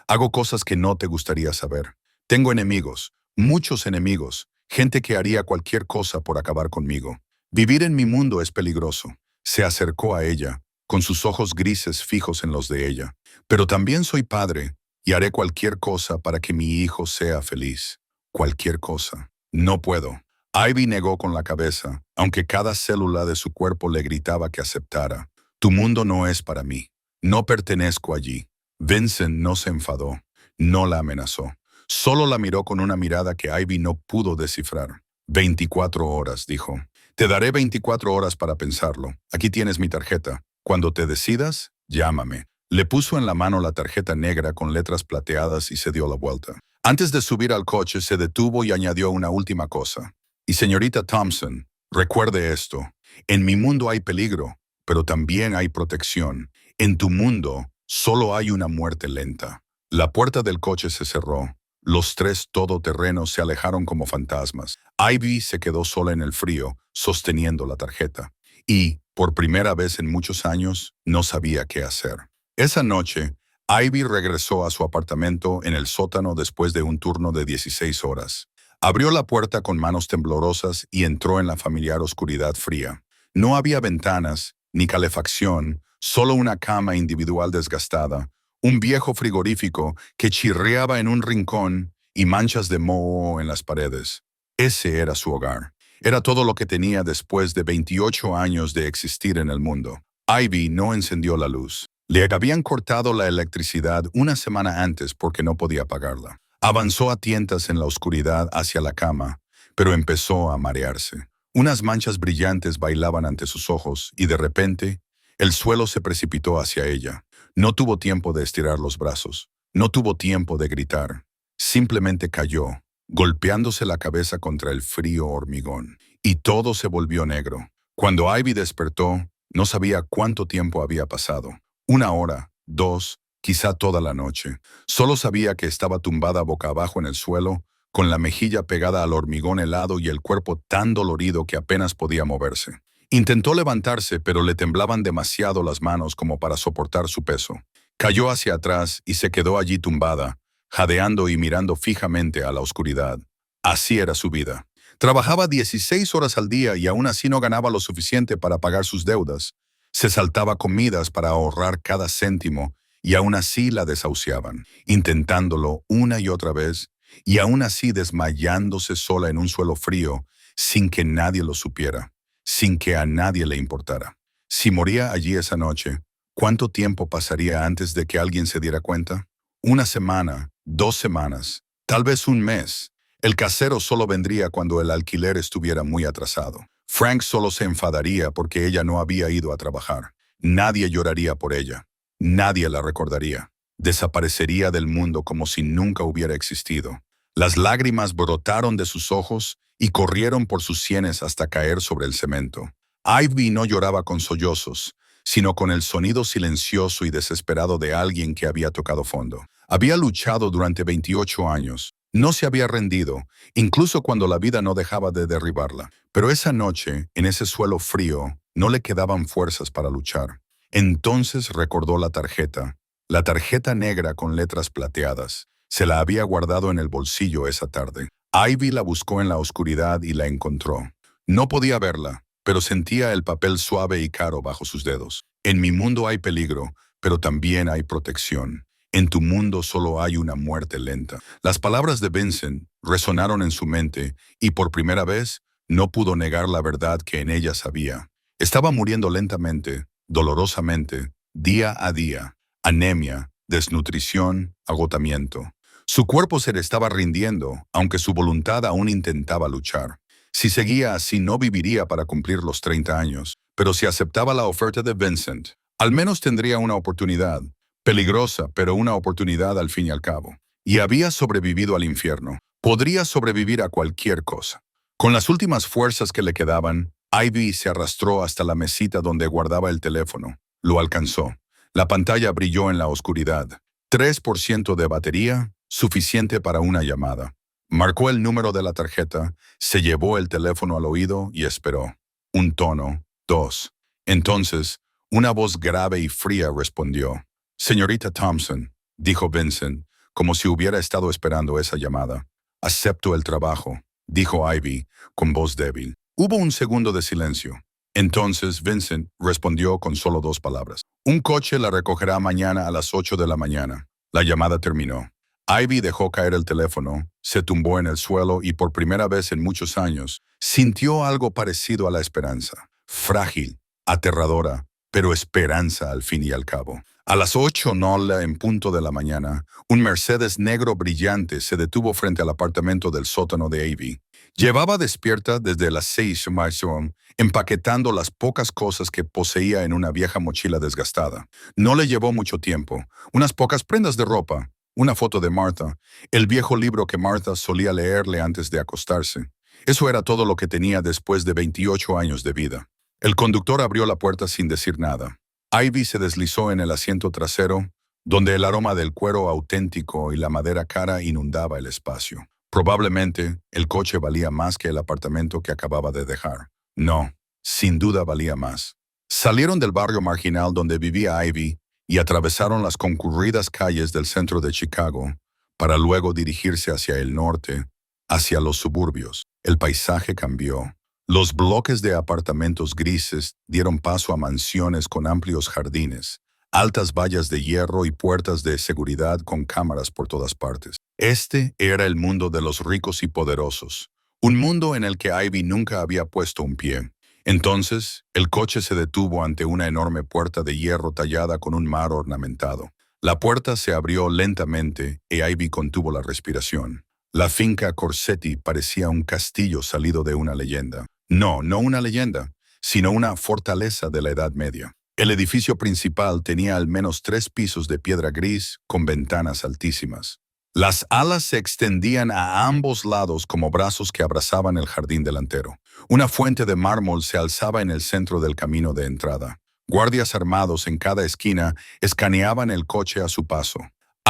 Hago cosas que no te gustaría saber. Tengo enemigos, muchos enemigos, gente que haría cualquier cosa por acabar conmigo. Vivir en mi mundo es peligroso. Se acercó a ella, con sus ojos grises fijos en los de ella. Pero también soy padre, y haré cualquier cosa para que mi hijo sea feliz. Cualquier cosa. No puedo. Ivy negó con la cabeza, aunque cada célula de su cuerpo le gritaba que aceptara. Tu mundo no es para mí. No pertenezco allí. Vincent no se enfadó. No la amenazó. Solo la miró con una mirada que Ivy no pudo descifrar. 24 horas, dijo. Te daré 24 horas para pensarlo. Aquí tienes mi tarjeta. Cuando te decidas, llámame. Le puso en la mano la tarjeta negra con letras plateadas y se dio la vuelta. Antes de subir al coche, se detuvo y añadió una última cosa. Y señorita Thompson, recuerde esto. En mi mundo hay peligro, pero también hay protección. En tu mundo, solo hay una muerte lenta. La puerta del coche se cerró. Los tres todoterrenos se alejaron como fantasmas. Ivy se quedó sola en el frío, sosteniendo la tarjeta. Y, por primera vez en muchos años, no sabía qué hacer. Esa noche, Ivy regresó a su apartamento en el sótano después de un turno de 16 horas. Abrió la puerta con manos temblorosas y entró en la familiar oscuridad fría. No había ventanas, ni calefacción, solo una cama individual desgastada, un viejo frigorífico que chirriaba en un rincón y manchas de moho en las paredes. Ese era su hogar. Era todo lo que tenía después de 28 años de existir en el mundo. Ivy no encendió la luz. Le habían cortado la electricidad una semana antes porque no podía pagarla. Avanzó a tientas en la oscuridad hacia la cama, pero empezó a marearse. Unas manchas brillantes bailaban ante sus ojos y de repente, el suelo se precipitó hacia ella. No tuvo tiempo de estirar los brazos. No tuvo tiempo de gritar. Simplemente cayó, golpeándose la cabeza contra el frío hormigón. Y todo se volvió negro. Cuando Ivy despertó, no sabía cuánto tiempo había pasado. 1 hora, 2, quizá toda la noche. Solo sabía que estaba tumbada boca abajo en el suelo, con la mejilla pegada al hormigón helado y el cuerpo tan dolorido que apenas podía moverse. Intentó levantarse, pero le temblaban demasiado las manos como para soportar su peso. Cayó hacia atrás y se quedó allí tumbada, jadeando y mirando fijamente a la oscuridad. Así era su vida. Trabajaba 16 horas al día y aún así no ganaba lo suficiente para pagar sus deudas. Se saltaba comidas para ahorrar cada céntimo y aún así la desahuciaban, intentándolo una y otra vez, y aún así desmayándose sola en un suelo frío, sin que nadie lo supiera, sin que a nadie le importara. Si moría allí esa noche, ¿cuánto tiempo pasaría antes de que alguien se diera cuenta? 1 semana, 2 semanas, tal vez un mes. El casero solo vendría cuando el alquiler estuviera muy atrasado. Frank solo se enfadaría porque ella no había ido a trabajar. Nadie lloraría por ella. Nadie la recordaría. Desaparecería del mundo como si nunca hubiera existido. Las lágrimas brotaron de sus ojos y corrieron por sus sienes hasta caer sobre el cemento. Ivy no lloraba con sollozos, sino con el sonido silencioso y desesperado de alguien que había tocado fondo. Había luchado durante 28 años. No se había rendido, incluso cuando la vida no dejaba de derribarla. Pero esa noche, en ese suelo frío, no le quedaban fuerzas para luchar. Entonces recordó la tarjeta negra con letras plateadas. Se la había guardado en el bolsillo esa tarde. Ivy la buscó en la oscuridad y la encontró. No podía verla, pero sentía el papel suave y caro bajo sus dedos. En mi mundo hay peligro, pero también hay protección. En tu mundo solo hay una muerte lenta. Las palabras de Vincent resonaron en su mente y por primera vez no pudo negar la verdad que en ellas había. Estaba muriendo lentamente, dolorosamente, día a día. Anemia, desnutrición, agotamiento. Su cuerpo se le estaba rindiendo, aunque su voluntad aún intentaba luchar. Si seguía así no viviría para cumplir los 30 años, pero si aceptaba la oferta de Vincent, al menos tendría una oportunidad. Peligrosa, pero una oportunidad al fin y al cabo. Y había sobrevivido al infierno. Podría sobrevivir a cualquier cosa. Con las últimas fuerzas que le quedaban, Ivy se arrastró hasta la mesita donde guardaba el teléfono. Lo alcanzó. La pantalla brilló en la oscuridad. 3% de batería, suficiente para una llamada. Marcó el número de la tarjeta, se llevó el teléfono al oído y esperó. Un tono, dos. Entonces, una voz grave y fría respondió. Señorita Thompson, dijo Vincent, como si hubiera estado esperando esa llamada. Acepto el trabajo, dijo Ivy, con voz débil. Hubo un segundo de silencio. Entonces Vincent respondió con solo 2 palabras. Un coche la recogerá mañana a las 8 de la mañana. La llamada terminó. Ivy dejó caer el teléfono, se tumbó en el suelo y por primera vez en muchos años sintió algo parecido a la esperanza. Frágil, aterradora, pero esperanza al fin y al cabo. A las 8:00 en punto de la mañana, un Mercedes negro brillante se detuvo frente al apartamento del sótano de Ivy. Llevaba despierta desde las 6 m, empaquetando las pocas cosas que poseía en una vieja mochila desgastada. No le llevó mucho tiempo. Unas pocas prendas de ropa, una foto de Martha, el viejo libro que Martha solía leerle antes de acostarse. Eso era todo lo que tenía después de 28 años de vida. El conductor abrió la puerta sin decir nada. Ivy se deslizó en el asiento trasero, donde el aroma del cuero auténtico y la madera cara inundaba el espacio. Probablemente el coche valía más que el apartamento que acababa de dejar. No, sin duda valía más. Salieron del barrio marginal donde vivía Ivy y atravesaron las concurridas calles del centro de Chicago para luego dirigirse hacia el norte, hacia los suburbios. El paisaje cambió. Los bloques de apartamentos grises dieron paso a mansiones con amplios jardines, altas vallas de hierro y puertas de seguridad con cámaras por todas partes. Este era el mundo de los ricos y poderosos, un mundo en el que Ivy nunca había puesto un pie. Entonces, el coche se detuvo ante una enorme puerta de hierro tallada con un mar ornamentado. La puerta se abrió lentamente y Ivy contuvo la respiración. La finca Corsetti parecía un castillo salido de una leyenda. No una leyenda, sino una fortaleza de la Edad Media. El edificio principal tenía al menos 3 pisos de piedra gris con ventanas altísimas. Las alas se extendían a ambos lados como brazos que abrazaban el jardín delantero. Una fuente de mármol se alzaba en el centro del camino de entrada. Guardias armados en cada esquina escaneaban el coche a su paso.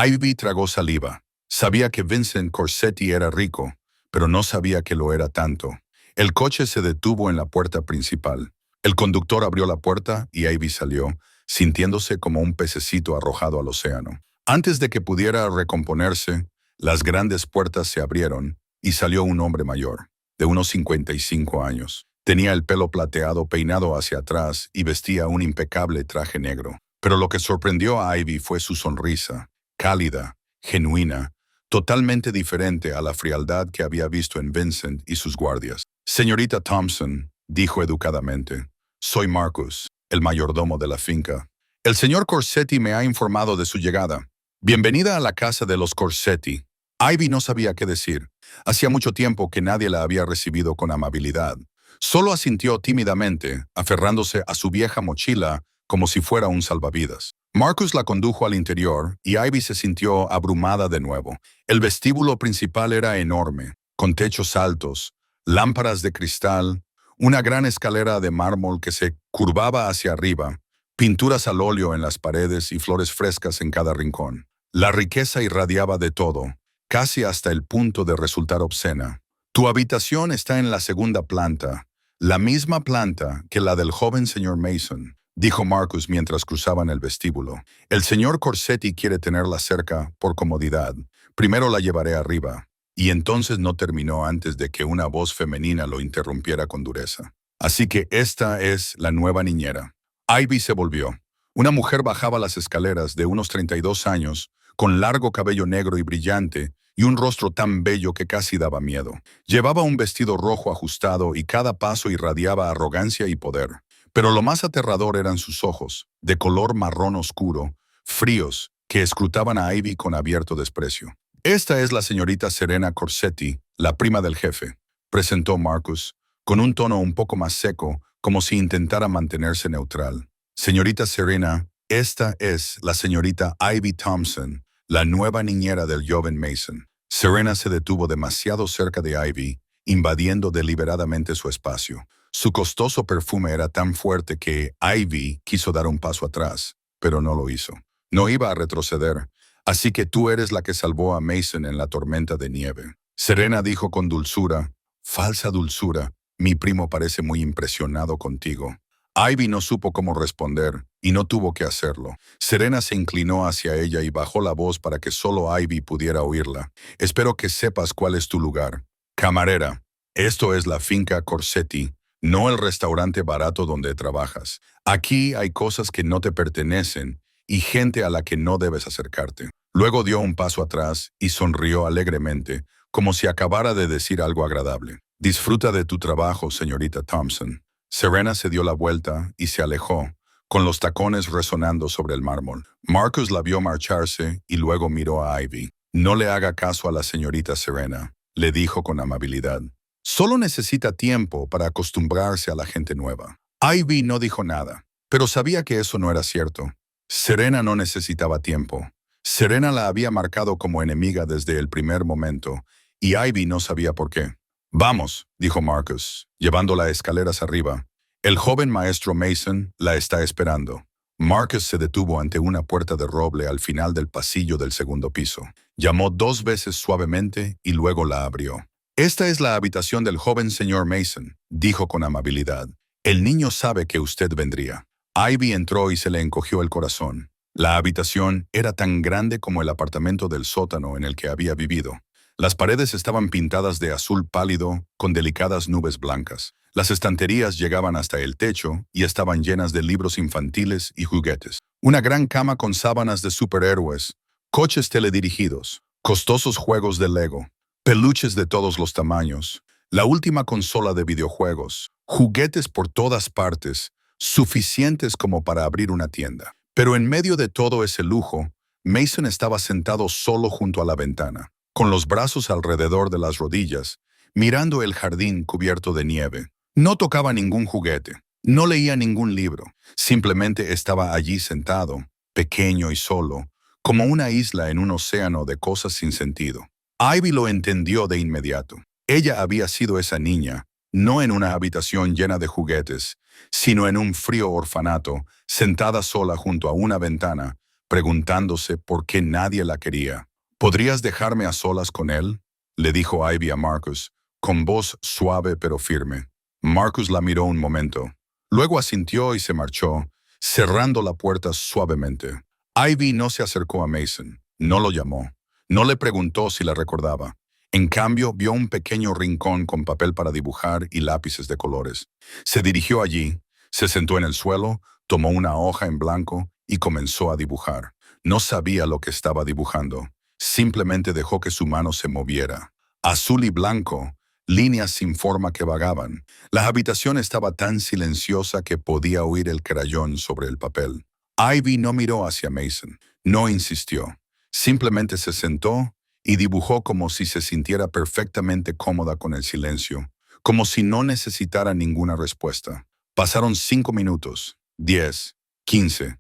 Ivy tragó saliva. Sabía que Vincent Corsetti era rico, pero no sabía que lo era tanto. El coche se detuvo en la puerta principal. El conductor abrió la puerta y Ivy salió, sintiéndose como un pececito arrojado al océano. Antes de que pudiera recomponerse, las grandes puertas se abrieron y salió un hombre mayor, de unos 55 años. Tenía el pelo plateado peinado hacia atrás y vestía un impecable traje negro. Pero lo que sorprendió a Ivy fue su sonrisa, cálida, genuina, totalmente diferente a la frialdad que había visto en Vincent y sus guardias. Señorita Thompson, dijo educadamente, soy Marcus, el mayordomo de la finca. El señor Corsetti me ha informado de su llegada. Bienvenida a la casa de los Corsetti. Ivy no sabía qué decir. Hacía mucho tiempo que nadie la había recibido con amabilidad. Solo asintió tímidamente, aferrándose a su vieja mochila como si fuera un salvavidas. Marcus la condujo al interior y Ivy se sintió abrumada de nuevo. El vestíbulo principal era enorme, con techos altos, lámparas de cristal, una gran escalera de mármol que se curvaba hacia arriba, pinturas al óleo en las paredes y flores frescas en cada rincón. La riqueza irradiaba de todo, casi hasta el punto de resultar obscena. Tu habitación está en la segunda planta, la misma planta que la del joven señor Mason, dijo Marcus mientras cruzaban el vestíbulo. El señor Corsetti quiere tenerla cerca por comodidad. Primero la llevaré arriba. Y entonces no terminó antes de que una voz femenina lo interrumpiera con dureza. Así que esta es la nueva niñera. Ivy se volvió. Una mujer bajaba las escaleras de unos 32 años, con largo cabello negro y brillante, y un rostro tan bello que casi daba miedo. Llevaba un vestido rojo ajustado y cada paso irradiaba arrogancia y poder. Pero lo más aterrador eran sus ojos, de color marrón oscuro, fríos, que escrutaban a Ivy con abierto desprecio. Esta es la señorita Serena Corsetti, la prima del jefe, presentó Marcus, con un tono un poco más seco, como si intentara mantenerse neutral. Señorita Serena, esta es la señorita Ivy Thompson, la nueva niñera del joven Mason. Serena se detuvo demasiado cerca de Ivy, invadiendo deliberadamente su espacio. Su costoso perfume era tan fuerte que Ivy quiso dar un paso atrás, pero no lo hizo. No iba a retroceder, así que tú eres la que salvó a Mason en la tormenta de nieve. Serena dijo con dulzura, falsa dulzura, mi primo parece muy impresionado contigo. Ivy no supo cómo responder, y no tuvo que hacerlo. Serena se inclinó hacia ella y bajó la voz para que solo Ivy pudiera oírla. Espero que sepas cuál es tu lugar. Camarera, esto es la finca Corsetti, no el restaurante barato donde trabajas. Aquí hay cosas que no te pertenecen y gente a la que no debes acercarte. Luego dio un paso atrás y sonrió alegremente, como si acabara de decir algo agradable. Disfruta de tu trabajo, señorita Thompson. Serena se dio la vuelta y se alejó, con los tacones resonando sobre el mármol. Marcus la vio marcharse y luego miró a Ivy. No le haga caso a la señorita Serena, le dijo con amabilidad. Solo necesita tiempo para acostumbrarse a la gente nueva. Ivy no dijo nada, pero sabía que eso no era cierto. Serena no necesitaba tiempo. Serena la había marcado como enemiga desde el primer momento, y Ivy no sabía por qué. Vamos, dijo Marcus, llevándola escaleras arriba. El joven maestro Mason la está esperando. Marcus se detuvo ante una puerta de roble al final del pasillo del segundo piso. Llamó 2 veces suavemente y luego la abrió. Esta es la habitación del joven señor Mason, dijo con amabilidad. El niño sabe que usted vendría. Ivy entró y se le encogió el corazón. La habitación era tan grande como el apartamento del sótano en el que había vivido. Las paredes estaban pintadas de azul pálido, con delicadas nubes blancas. Las estanterías llegaban hasta el techo y estaban llenas de libros infantiles y juguetes. Una gran cama con sábanas de superhéroes, coches teledirigidos, costosos juegos de Lego, peluches de todos los tamaños, la última consola de videojuegos, juguetes por todas partes, suficientes como para abrir una tienda. Pero en medio de todo ese lujo, Mason estaba sentado solo junto a la ventana, con los brazos alrededor de las rodillas, mirando el jardín cubierto de nieve. No tocaba ningún juguete, no leía ningún libro, simplemente estaba allí sentado, pequeño y solo, como una isla en un océano de cosas sin sentido. Ivy lo entendió de inmediato. Ella había sido esa niña, no en una habitación llena de juguetes, sino en un frío orfanato, sentada sola junto a una ventana, preguntándose por qué nadie la quería. ¿Podrías dejarme a solas con él?, le dijo Ivy a Marcus, con voz suave pero firme. Marcus la miró un momento. Luego asintió y se marchó, cerrando la puerta suavemente. Ivy no se acercó a Mason, no lo llamó, no le preguntó si la recordaba. En cambio, vio un pequeño rincón con papel para dibujar y lápices de colores. Se dirigió allí, se sentó en el suelo, tomó una hoja en blanco y comenzó a dibujar. No sabía lo que estaba dibujando. Simplemente dejó que su mano se moviera. Azul y blanco, líneas sin forma que vagaban. La habitación estaba tan silenciosa que podía oír el crayón sobre el papel. Ivy no miró hacia Mason, no insistió. Simplemente se sentó y dibujó como si se sintiera perfectamente cómoda con el silencio, como si no necesitara ninguna respuesta. Pasaron 5 minutos, 10, 15.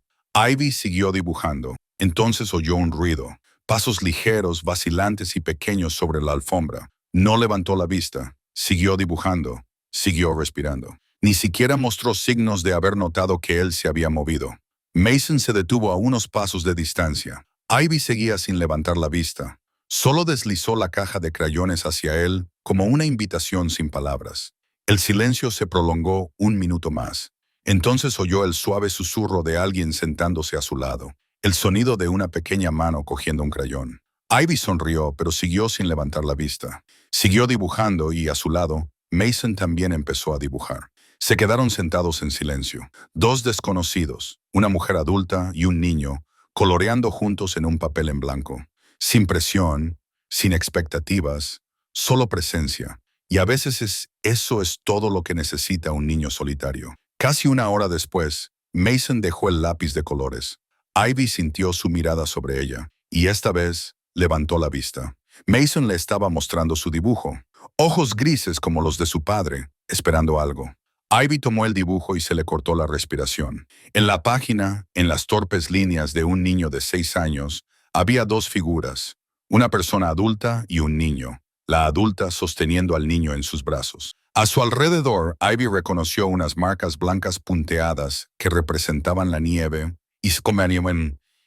Ivy siguió dibujando. Entonces oyó un ruido. Pasos ligeros, vacilantes y pequeños sobre la alfombra. No levantó la vista. Siguió dibujando. Siguió respirando. Ni siquiera mostró signos de haber notado que él se había movido. Mason se detuvo a unos pasos de distancia. Ivy seguía sin levantar la vista. Solo deslizó la caja de crayones hacia él como una invitación sin palabras. El silencio se prolongó 1 minuto más. Entonces oyó el suave susurro de alguien sentándose a su lado. El sonido de una pequeña mano cogiendo un crayón. Ivy sonrió, pero siguió sin levantar la vista. Siguió dibujando y, a su lado, Mason también empezó a dibujar. Se quedaron sentados en silencio. 2 desconocidos, una mujer adulta y un niño, coloreando juntos en un papel en blanco, sin presión, sin expectativas, solo presencia. Y a veces eso es todo lo que necesita un niño solitario. Casi una hora después, Mason dejó el lápiz de colores. Ivy sintió su mirada sobre ella, y esta vez levantó la vista. Mason le estaba mostrando su dibujo, ojos grises como los de su padre, esperando algo. Ivy tomó el dibujo y se le cortó la respiración. En la página, en las torpes líneas de un niño de 6 años, había dos figuras, una persona adulta y un niño, la adulta sosteniendo al niño en sus brazos. A su alrededor, Ivy reconoció unas marcas blancas punteadas que representaban la nieve y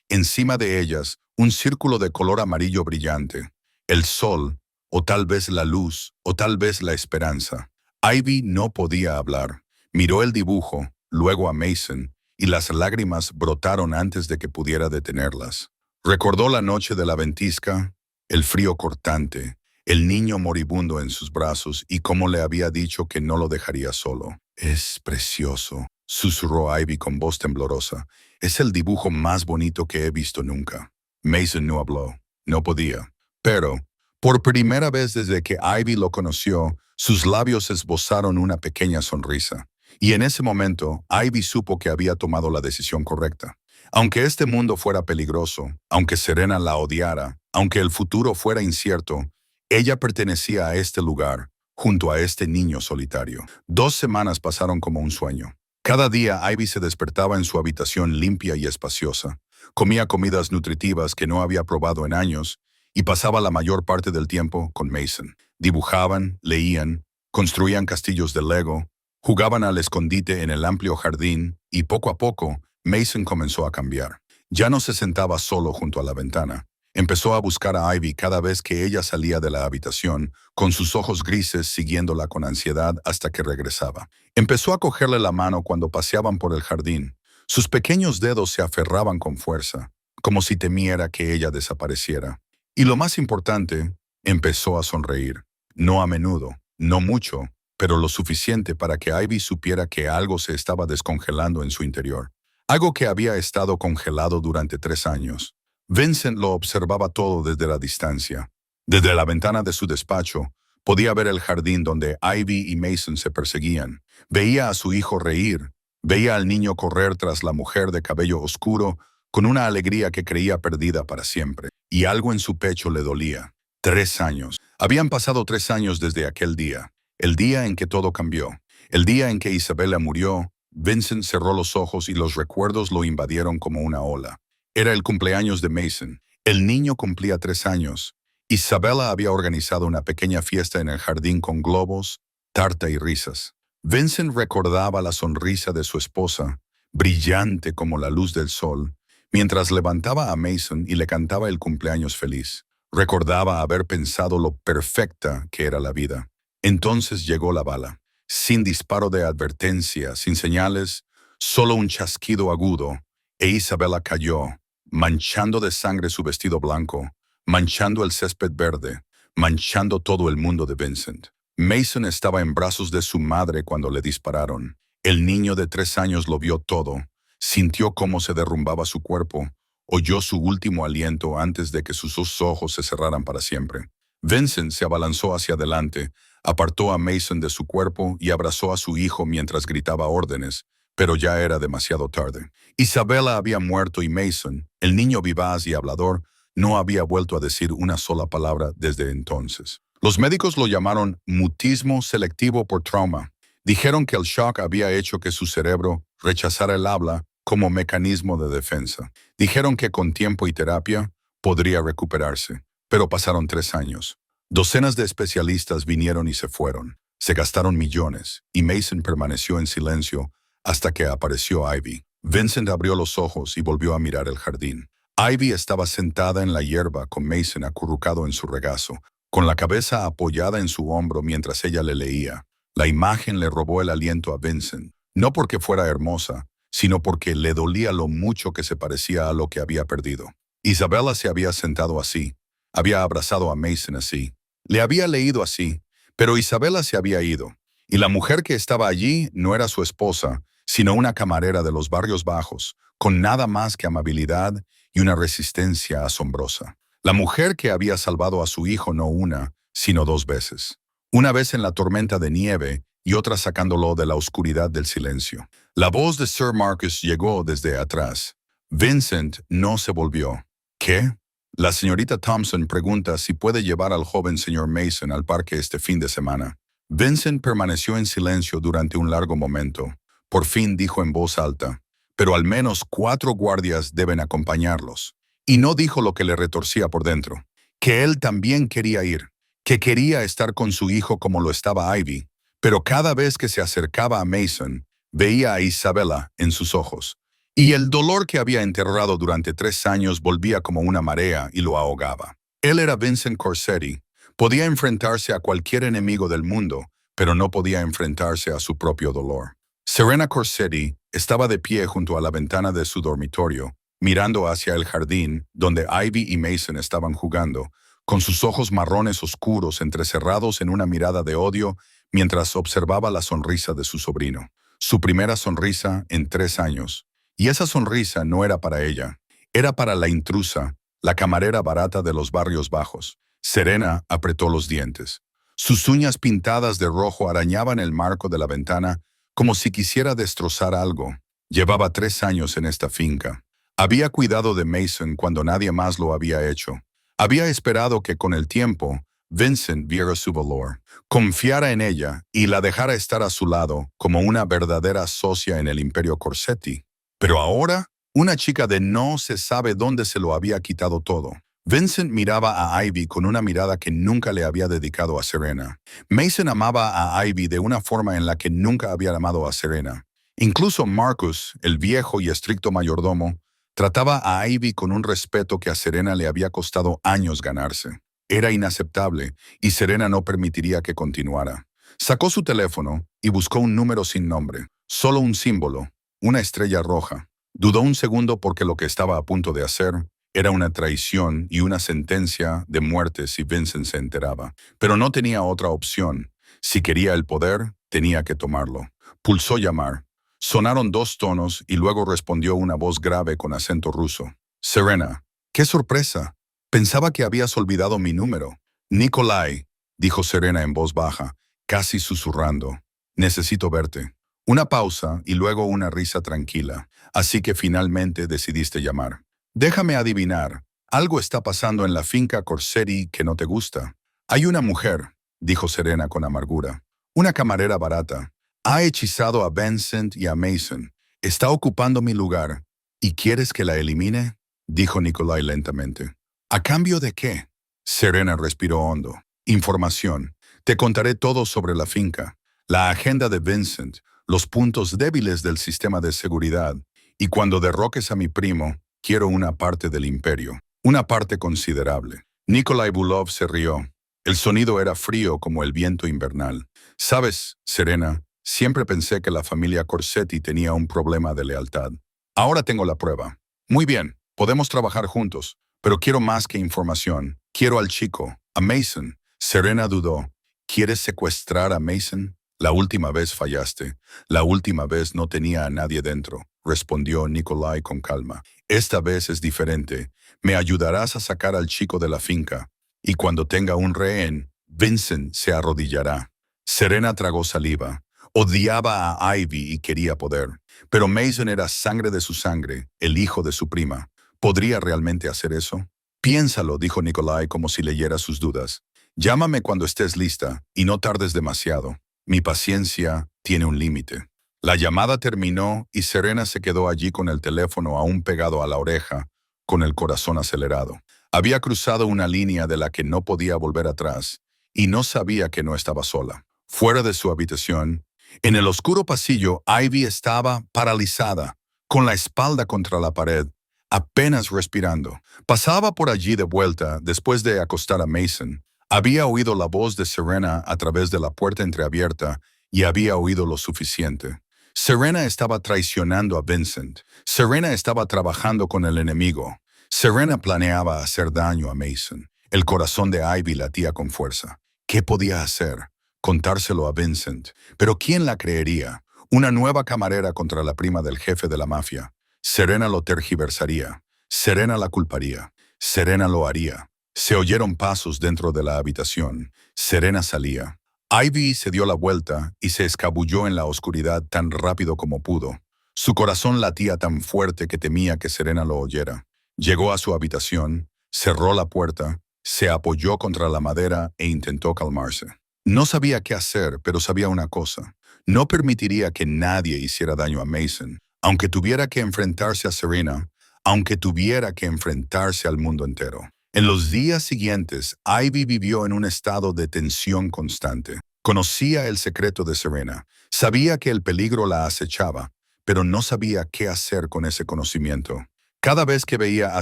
encima de ellas un círculo de color amarillo brillante, el sol, o tal vez la luz, o tal vez la esperanza. Ivy no podía hablar. Miró el dibujo, luego a Mason, y las lágrimas brotaron antes de que pudiera detenerlas. Recordó la noche de la ventisca, el frío cortante, el niño moribundo en sus brazos y cómo le había dicho que no lo dejaría solo. «Es precioso», susurró Ivy con voz temblorosa. «Es el dibujo más bonito que he visto nunca». Mason no habló. No podía. Pero, por primera vez desde que Ivy lo conoció, sus labios esbozaron una pequeña sonrisa. Y en ese momento, Ivy supo que había tomado la decisión correcta. Aunque este mundo fuera peligroso, aunque Serena la odiara, aunque el futuro fuera incierto, ella pertenecía a este lugar, junto a este niño solitario. 2 semanas pasaron como un sueño. Cada día Ivy se despertaba en su habitación limpia y espaciosa. Comía comidas nutritivas que no había probado en años y pasaba la mayor parte del tiempo con Mason. Dibujaban, leían, construían castillos de Lego, jugaban al escondite en el amplio jardín y poco a poco Mason comenzó a cambiar. Ya no se sentaba solo junto a la ventana. Empezó a buscar a Ivy cada vez que ella salía de la habitación, con sus ojos grises siguiéndola con ansiedad hasta que regresaba. Empezó a cogerle la mano cuando paseaban por el jardín. Sus pequeños dedos se aferraban con fuerza, como si temiera que ella desapareciera. Y lo más importante, empezó a sonreír. No a menudo, no mucho, pero lo suficiente para que Ivy supiera que algo se estaba descongelando en su interior. Algo que había estado congelado durante 3 años. Vincent lo observaba todo desde la distancia. Desde la ventana de su despacho, podía ver el jardín donde Ivy y Mason se perseguían. Veía a su hijo reír. Veía al niño correr tras la mujer de cabello oscuro con una alegría que creía perdida para siempre. Y algo en su pecho le dolía. 3 años. Habían pasado 3 años desde aquel día. El día en que todo cambió. El día en que Isabella murió. Vincent cerró los ojos y los recuerdos lo invadieron como una ola. Era el cumpleaños de Mason. El niño cumplía 3 años. Isabella había organizado una pequeña fiesta en el jardín con globos, tarta y risas. Vincent recordaba la sonrisa de su esposa, brillante como la luz del sol, mientras levantaba a Mason y le cantaba el cumpleaños feliz. Recordaba haber pensado lo perfecta que era la vida. Entonces llegó la bala. Sin disparo de advertencia, sin señales, solo un chasquido agudo, e Isabella cayó, manchando de sangre su vestido blanco, manchando el césped verde, manchando todo el mundo de Vincent. Mason estaba en brazos de su madre cuando le dispararon. El niño de 3 años lo vio todo, sintió cómo se derrumbaba su cuerpo, oyó su último aliento antes de que sus 2 ojos se cerraran para siempre. Vincent se abalanzó hacia adelante, apartó a Mason de su cuerpo y abrazó a su hijo mientras gritaba órdenes, pero ya era demasiado tarde. Isabella había muerto y Mason, el niño vivaz y hablador, no había vuelto a decir una sola palabra desde entonces. Los médicos lo llamaron mutismo selectivo por trauma. Dijeron que el shock había hecho que su cerebro rechazara el habla como mecanismo de defensa. Dijeron que con tiempo y terapia podría recuperarse. Pero pasaron 3 años. Docenas de especialistas vinieron y se fueron. Se gastaron millones, y Mason permaneció en silencio hasta que apareció Ivy. Vincent abrió los ojos y volvió a mirar el jardín. Ivy estaba sentada en la hierba con Mason acurrucado en su regazo, con la cabeza apoyada en su hombro mientras ella le leía. La imagen le robó el aliento a Vincent, no porque fuera hermosa, sino porque le dolía lo mucho que se parecía a lo que había perdido. Isabella se había sentado así, había abrazado a Mason así, le había leído así, pero Isabella se había ido, y la mujer que estaba allí no era su esposa, sino una camarera de los barrios bajos, con nada más que amabilidad y una resistencia asombrosa. La mujer que había salvado a su hijo no una, sino dos veces. Una vez en la tormenta de nieve y otra sacándolo de la oscuridad del silencio. La voz de Sir Marcus llegó desde atrás. Vincent no se volvió. ¿Qué? La señorita Thompson pregunta si puede llevar al joven señor Mason al parque este fin de semana. Vincent permaneció en silencio durante un largo momento. Por fin dijo en voz alta, pero al menos 4 guardias deben acompañarlos. Y no dijo lo que le retorcía por dentro, que él también quería ir, que quería estar con su hijo como lo estaba Ivy, pero cada vez que se acercaba a Mason, veía a Isabella en sus ojos. Y el dolor que había enterrado durante 3 años volvía como una marea y lo ahogaba. Él era Vincent Corsetti. Podía enfrentarse a cualquier enemigo del mundo, pero no podía enfrentarse a su propio dolor. Serena Corsetti estaba de pie junto a la ventana de su dormitorio, mirando hacia el jardín donde Ivy y Mason estaban jugando, con sus ojos marrones oscuros entrecerrados en una mirada de odio mientras observaba la sonrisa de su sobrino. Su primera sonrisa en 3 años. Y esa sonrisa no era para ella, era para la intrusa, la camarera barata de los barrios bajos. Serena apretó los dientes. Sus uñas pintadas de rojo arañaban el marco de la ventana como si quisiera destrozar algo. Llevaba 3 años en esta finca. Había cuidado de Mason cuando nadie más lo había hecho. Había esperado que con el tiempo Vincent viera su valor, confiara en ella y la dejara estar a su lado como una verdadera socia en el Imperio Corsetti. Pero ahora, una chica de no se sabe dónde se lo había quitado todo. Vincent miraba a Ivy con una mirada que nunca le había dedicado a Serena. Mason amaba a Ivy de una forma en la que nunca había amado a Serena. Incluso Marcus, el viejo y estricto mayordomo, trataba a Ivy con un respeto que a Serena le había costado años ganarse. Era inaceptable, y Serena no permitiría que continuara. Sacó su teléfono y buscó un número sin nombre, solo un símbolo, una estrella roja. Dudó un segundo porque lo que estaba a punto de hacer era una traición y una sentencia de muerte si Vincent se enteraba. Pero no tenía otra opción. Si quería el poder, tenía que tomarlo. Pulsó llamar. Sonaron 2 tonos y luego respondió una voz grave con acento ruso. Serena. ¡Qué sorpresa! Pensaba que habías olvidado mi número. Nikolai, dijo Serena en voz baja, casi susurrando. Necesito verte. Una pausa y luego una risa tranquila. Así que finalmente decidiste llamar. Déjame adivinar. Algo está pasando en la finca Corsetti que no te gusta. Hay una mujer, dijo Serena con amargura. Una camarera barata. Ha hechizado a Vincent y a Mason. Está ocupando mi lugar. ¿Y quieres que la elimine? Dijo Nikolai lentamente. ¿A cambio de qué? Serena respiró hondo. Información. Te contaré todo sobre la finca, la agenda de Vincent, los puntos débiles del sistema de seguridad, y cuando derroques a mi primo, quiero una parte del imperio, una parte considerable. Nikolai Bulov se rió. El sonido era frío como el viento invernal. Sabes, Serena, siempre pensé que la familia Corsetti tenía un problema de lealtad. Ahora tengo la prueba. Muy bien, podemos trabajar juntos, pero quiero más que información. Quiero al chico, a Mason. Serena dudó. ¿Quieres secuestrar a Mason? La última vez fallaste. La última vez no tenía a nadie dentro, respondió Nikolai con calma. Esta vez es diferente. Me ayudarás a sacar al chico de la finca. Y cuando tenga un rehén, Vincent se arrodillará. Serena tragó saliva. Odiaba a Ivy y quería poder. Pero Mason era sangre de su sangre, el hijo de su prima. ¿Podría realmente hacer eso? Piénsalo, dijo Nikolai como si leyera sus dudas. Llámame cuando estés lista y no tardes demasiado. Mi paciencia tiene un límite. La llamada terminó y Serena se quedó allí con el teléfono aún pegado a la oreja, con el corazón acelerado. Había cruzado una línea de la que no podía volver atrás y no sabía que no estaba sola. Fuera de su habitación, en el oscuro pasillo, Ivy estaba paralizada, con la espalda contra la pared, apenas respirando. Pasaba por allí de vuelta después de acostar a Mason. Había oído la voz de Serena a través de la puerta entreabierta y había oído lo suficiente. Serena estaba traicionando a Vincent. Serena estaba trabajando con el enemigo. Serena planeaba hacer daño a Mason. El corazón de Ivy latía con fuerza. ¿Qué podía hacer? Contárselo a Vincent. ¿Pero quién la creería? Una nueva camarera contra la prima del jefe de la mafia. Serena lo tergiversaría. Serena la culparía. Serena lo haría. Se oyeron pasos dentro de la habitación. Serena salía. Ivy se dio la vuelta y se escabulló en la oscuridad tan rápido como pudo. Su corazón latía tan fuerte que temía que Serena lo oyera. Llegó a su habitación, cerró la puerta, se apoyó contra la madera e intentó calmarse. No sabía qué hacer, pero sabía una cosa. No permitiría que nadie hiciera daño a Mason, aunque tuviera que enfrentarse a Serena, aunque tuviera que enfrentarse al mundo entero. En los días siguientes, Ivy vivió en un estado de tensión constante. Conocía el secreto de Serena, sabía que el peligro la acechaba, pero no sabía qué hacer con ese conocimiento. Cada vez que veía a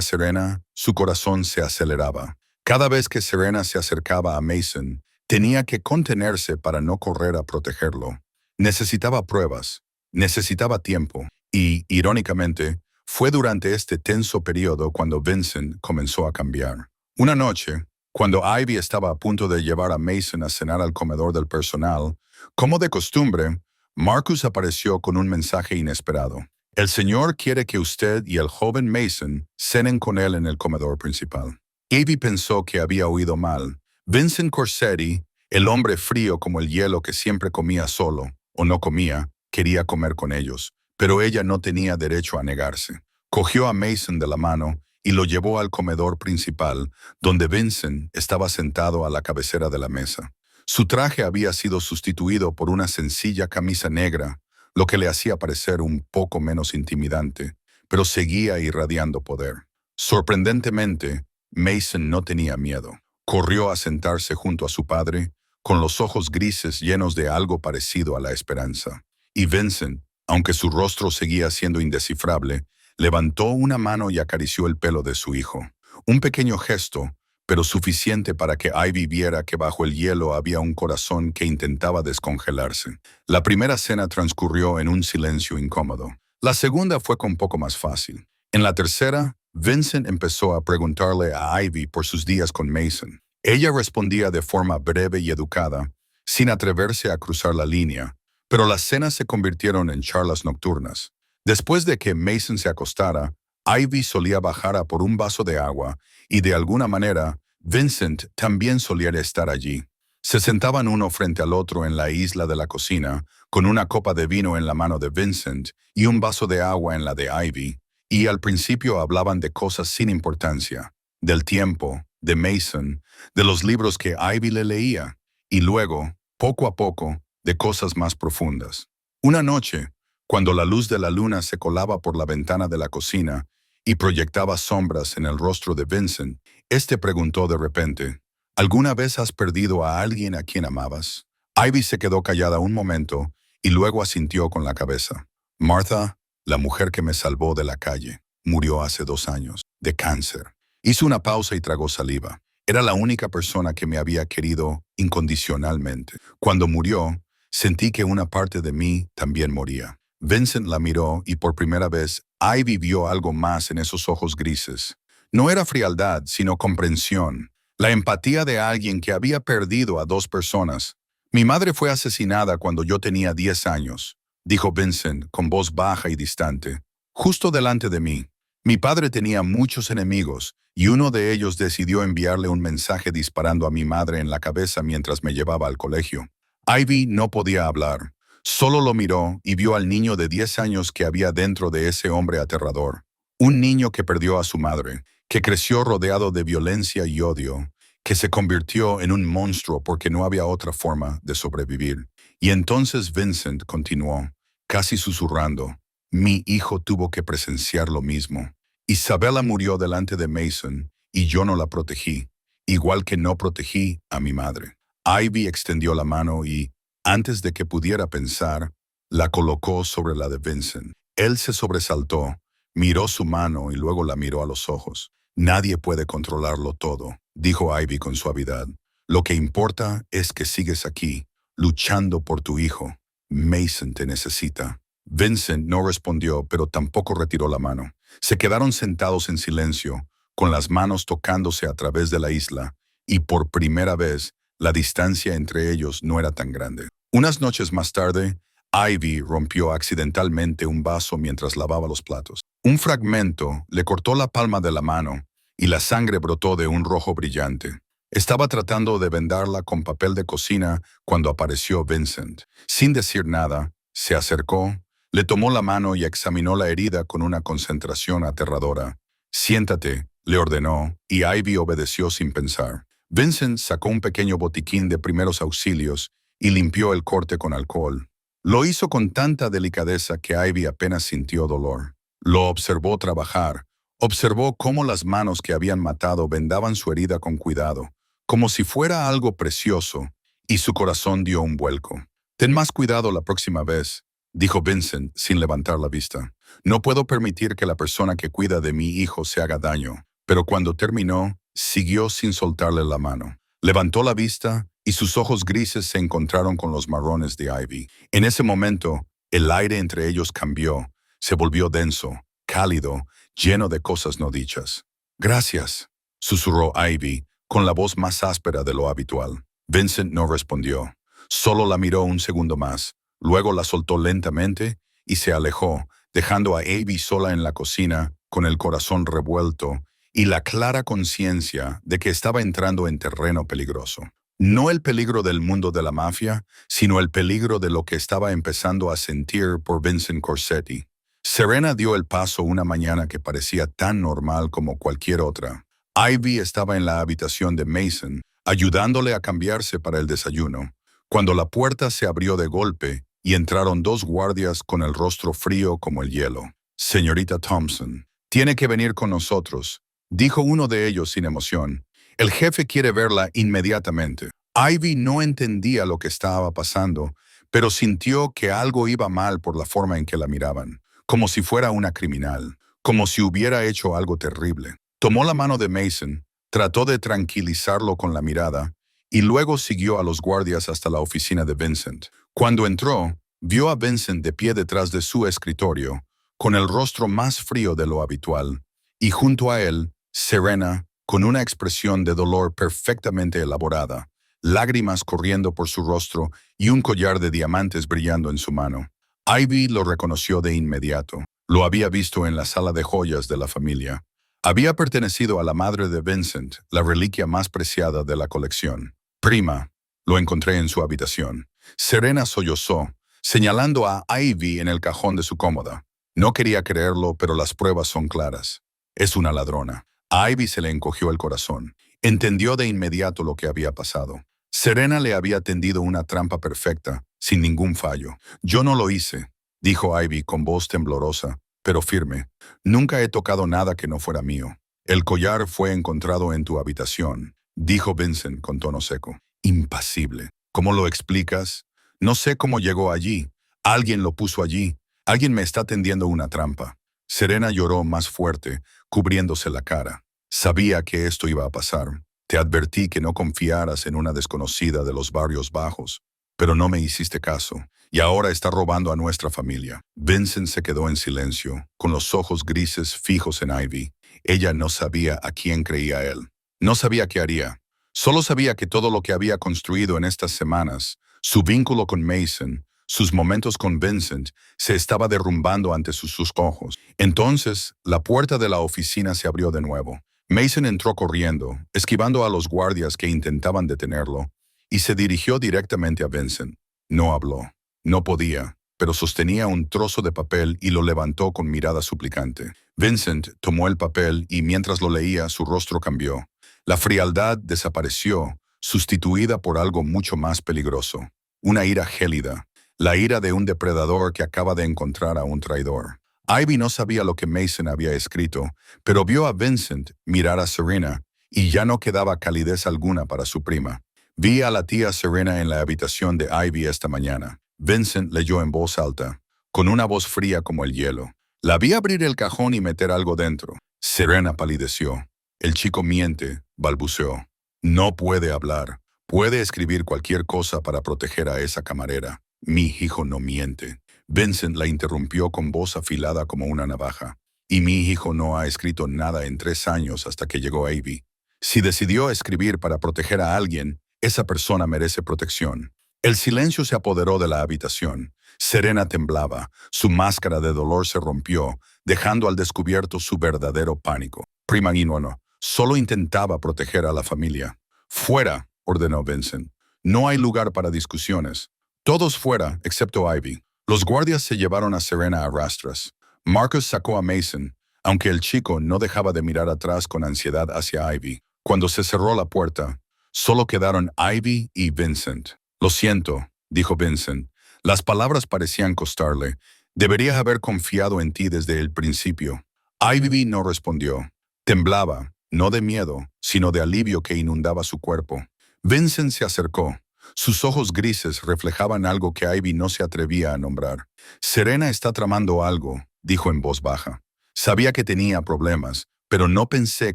Serena, su corazón se aceleraba. Cada vez que Serena se acercaba a Mason, tenía que contenerse para no correr a protegerlo. Necesitaba pruebas, necesitaba tiempo, y, irónicamente, fue durante este tenso periodo cuando Vincent comenzó a cambiar. Una noche, cuando Ivy estaba a punto de llevar a Mason a cenar al comedor del personal, como de costumbre, Marcus apareció con un mensaje inesperado. El señor quiere que usted y el joven Mason cenen con él en el comedor principal. Ivy pensó que había oído mal. Vincent Corsetti, el hombre frío como el hielo que siempre comía solo, o no comía, quería comer con ellos, pero ella no tenía derecho a negarse. Cogió a Mason de la mano y lo llevó al comedor principal, donde Vincent estaba sentado a la cabecera de la mesa. Su traje había sido sustituido por una sencilla camisa negra, lo que le hacía parecer un poco menos intimidante, pero seguía irradiando poder. Sorprendentemente, Mason no tenía miedo. Corrió a sentarse junto a su padre, con los ojos grises llenos de algo parecido a la esperanza. Y Vincent, aunque su rostro seguía siendo indescifrable, levantó una mano y acarició el pelo de su hijo. Un pequeño gesto, pero suficiente para que Ivy viera que bajo el hielo había un corazón que intentaba descongelarse. La primera cena transcurrió en un silencio incómodo. La segunda fue un poco más fácil. En la tercera, Vincent empezó a preguntarle a Ivy por sus días con Mason. Ella respondía de forma breve y educada, sin atreverse a cruzar la línea, pero las cenas se convirtieron en charlas nocturnas. Después de que Mason se acostara, Ivy solía bajar a por un vaso de agua y de alguna manera, Vincent también solía estar allí. Se sentaban uno frente al otro en la isla de la cocina, con una copa de vino en la mano de Vincent y un vaso de agua en la de Ivy, y al principio hablaban de cosas sin importancia, del tiempo, de Mason, de los libros que Ivy le leía, y luego, poco a poco, de cosas más profundas. Una noche, cuando la luz de la luna se colaba por la ventana de la cocina y proyectaba sombras en el rostro de Vincent, este preguntó de repente, ¿alguna vez has perdido a alguien a quien amabas? Ivy se quedó callada un momento y luego asintió con la cabeza. Martha, la mujer que me salvó de la calle, murió hace 2 años, de cáncer. Hizo una pausa y tragó saliva. Era la única persona que me había querido incondicionalmente. Cuando murió, sentí que una parte de mí también moría. Vincent la miró y por primera vez Ivy vio algo más en esos ojos grises. No era frialdad, sino comprensión. La empatía de alguien que había perdido a 2 personas. Mi madre fue asesinada cuando yo tenía 10 años, dijo Vincent con voz baja y distante, justo delante de mí. Mi padre tenía muchos enemigos y uno de ellos decidió enviarle un mensaje disparando a mi madre en la cabeza mientras me llevaba al colegio. Ivy no podía hablar. Solo lo miró y vio al niño de 10 años que había dentro de ese hombre aterrador. Un niño que perdió a su madre, que creció rodeado de violencia y odio, que se convirtió en un monstruo porque no había otra forma de sobrevivir. Y entonces Vincent continuó, casi susurrando, mi hijo tuvo que presenciar lo mismo. Isabella murió delante de Mason y yo no la protegí, igual que no protegí a mi madre. Ivy extendió la mano y, antes de que pudiera pensar, la colocó sobre la de Vincent. Él se sobresaltó, miró su mano y luego la miró a los ojos. Nadie puede controlarlo todo, dijo Ivy con suavidad. Lo que importa es que sigues aquí, luchando por tu hijo. Mason te necesita. Vincent no respondió, pero tampoco retiró la mano. Se quedaron sentados en silencio, con las manos tocándose a través de la isla, y por primera vez, la distancia entre ellos no era tan grande. Unas noches más tarde, Ivy rompió accidentalmente un vaso mientras lavaba los platos. Un fragmento le cortó la palma de la mano y la sangre brotó de un rojo brillante. Estaba tratando de vendarla con papel de cocina cuando apareció Vincent. Sin decir nada, se acercó, le tomó la mano y examinó la herida con una concentración aterradora. «Siéntate», le ordenó, y Ivy obedeció sin pensar. Vincent sacó un pequeño botiquín de primeros auxilios y limpió el corte con alcohol. Lo hizo con tanta delicadeza que Ivy apenas sintió dolor. Lo observó trabajar. Observó cómo las manos que habían matado vendaban su herida con cuidado, como si fuera algo precioso, y su corazón dio un vuelco. «Ten más cuidado la próxima vez», dijo Vincent sin levantar la vista. «No puedo permitir que la persona que cuida de mi hijo se haga daño». Pero cuando terminó, siguió sin soltarle la mano. Levantó la vista y sus ojos grises se encontraron con los marrones de Ivy. En ese momento, el aire entre ellos cambió. Se volvió denso, cálido, lleno de cosas no dichas. «Gracias», susurró Ivy, con la voz más áspera de lo habitual. Vincent no respondió. Solo la miró un segundo más. Luego la soltó lentamente y se alejó, dejando a Ivy sola en la cocina, con el corazón revuelto y la clara conciencia de que estaba entrando en terreno peligroso. No el peligro del mundo de la mafia, sino el peligro de lo que estaba empezando a sentir por Vincent Corsetti. Serena dio el paso una mañana que parecía tan normal como cualquier otra. Ivy estaba en la habitación de Mason, ayudándole a cambiarse para el desayuno, cuando la puerta se abrió de golpe y entraron dos guardias con el rostro frío como el hielo. «Señorita Thompson, tiene que venir con nosotros», dijo uno de ellos sin emoción. «El jefe quiere verla inmediatamente». Ivy no entendía lo que estaba pasando, pero sintió que algo iba mal por la forma en que la miraban, como si fuera una criminal, como si hubiera hecho algo terrible. Tomó la mano de Mason, trató de tranquilizarlo con la mirada, y luego siguió a los guardias hasta la oficina de Vincent. Cuando entró, vio a Vincent de pie detrás de su escritorio, con el rostro más frío de lo habitual, y junto a él, Serena, con una expresión de dolor perfectamente elaborada, lágrimas corriendo por su rostro y un collar de diamantes brillando en su mano. Ivy lo reconoció de inmediato. Lo había visto en la sala de joyas de la familia. Había pertenecido a la madre de Vincent, la reliquia más preciada de la colección. «Prima», lo encontré en su habitación. Serena sollozó, señalando a Ivy en el cajón de su cómoda. No quería creerlo, pero las pruebas son claras. «Es una ladrona». A Ivy se le encogió el corazón. Entendió de inmediato lo que había pasado. Serena le había tendido una trampa perfecta, sin ningún fallo. «Yo no lo hice», dijo Ivy con voz temblorosa, pero firme. «Nunca he tocado nada que no fuera mío». «El collar fue encontrado en tu habitación», dijo Vincent con tono seco. «Impasible. ¿Cómo lo explicas?» «No sé cómo llegó allí. Alguien lo puso allí. Alguien me está tendiendo una trampa». Serena lloró más fuerte, cubriéndose la cara. «Sabía que esto iba a pasar. Te advertí que no confiaras en una desconocida de los barrios bajos, pero no me hiciste caso, y ahora está robando a nuestra familia». Vincent se quedó en silencio, con los ojos grises fijos en Ivy. Ella no sabía a quién creía él. No sabía qué haría. Solo sabía que todo lo que había construido en estas semanas, su vínculo con Mason, sus momentos con Vincent, se estaba derrumbando ante sus ojos. Entonces, la puerta de la oficina se abrió de nuevo. Mason entró corriendo, esquivando a los guardias que intentaban detenerlo, y se dirigió directamente a Vincent. No habló. No podía, pero sostenía un trozo de papel y lo levantó con mirada suplicante. Vincent tomó el papel y mientras lo leía su rostro cambió. La frialdad desapareció, sustituida por algo mucho más peligroso. Una ira gélida, la ira de un depredador que acaba de encontrar a un traidor. Ivy no sabía lo que Mason había escrito, pero vio a Vincent mirar a Serena y ya no quedaba calidez alguna para su prima. «Vi a la tía Serena en la habitación de Ivy esta mañana». Vincent leyó en voz alta, con una voz fría como el hielo. «La vi abrir el cajón y meter algo dentro». Serena palideció. «El chico miente», balbuceó. «No puede hablar. Puede escribir cualquier cosa para proteger a esa camarera. Mi hijo no miente». Vincent la interrumpió con voz afilada como una navaja. «Y mi hijo no ha escrito nada en 3 años hasta que llegó Ivy. Si decidió escribir para proteger a alguien, esa persona merece protección». El silencio se apoderó de la habitación. Serena temblaba. Su máscara de dolor se rompió, dejando al descubierto su verdadero pánico. Prima no. Solo intentaba proteger a la familia. Fuera, ordenó Vincent. No hay lugar para discusiones. Todos fuera, excepto Ivy. Los guardias se llevaron a Serena a rastras. Marcus sacó a Mason, aunque el chico no dejaba de mirar atrás con ansiedad hacia Ivy. Cuando se cerró la puerta, solo quedaron Ivy y Vincent. Lo siento, dijo Vincent. Las palabras parecían costarle. Deberías haber confiado en ti desde el principio. Ivy no respondió. Temblaba, no de miedo, sino de alivio que inundaba su cuerpo. Vincent se acercó. Sus ojos grises reflejaban algo que Ivy no se atrevía a nombrar. Serena está tramando algo, dijo en voz baja. Sabía que tenía problemas, pero no pensé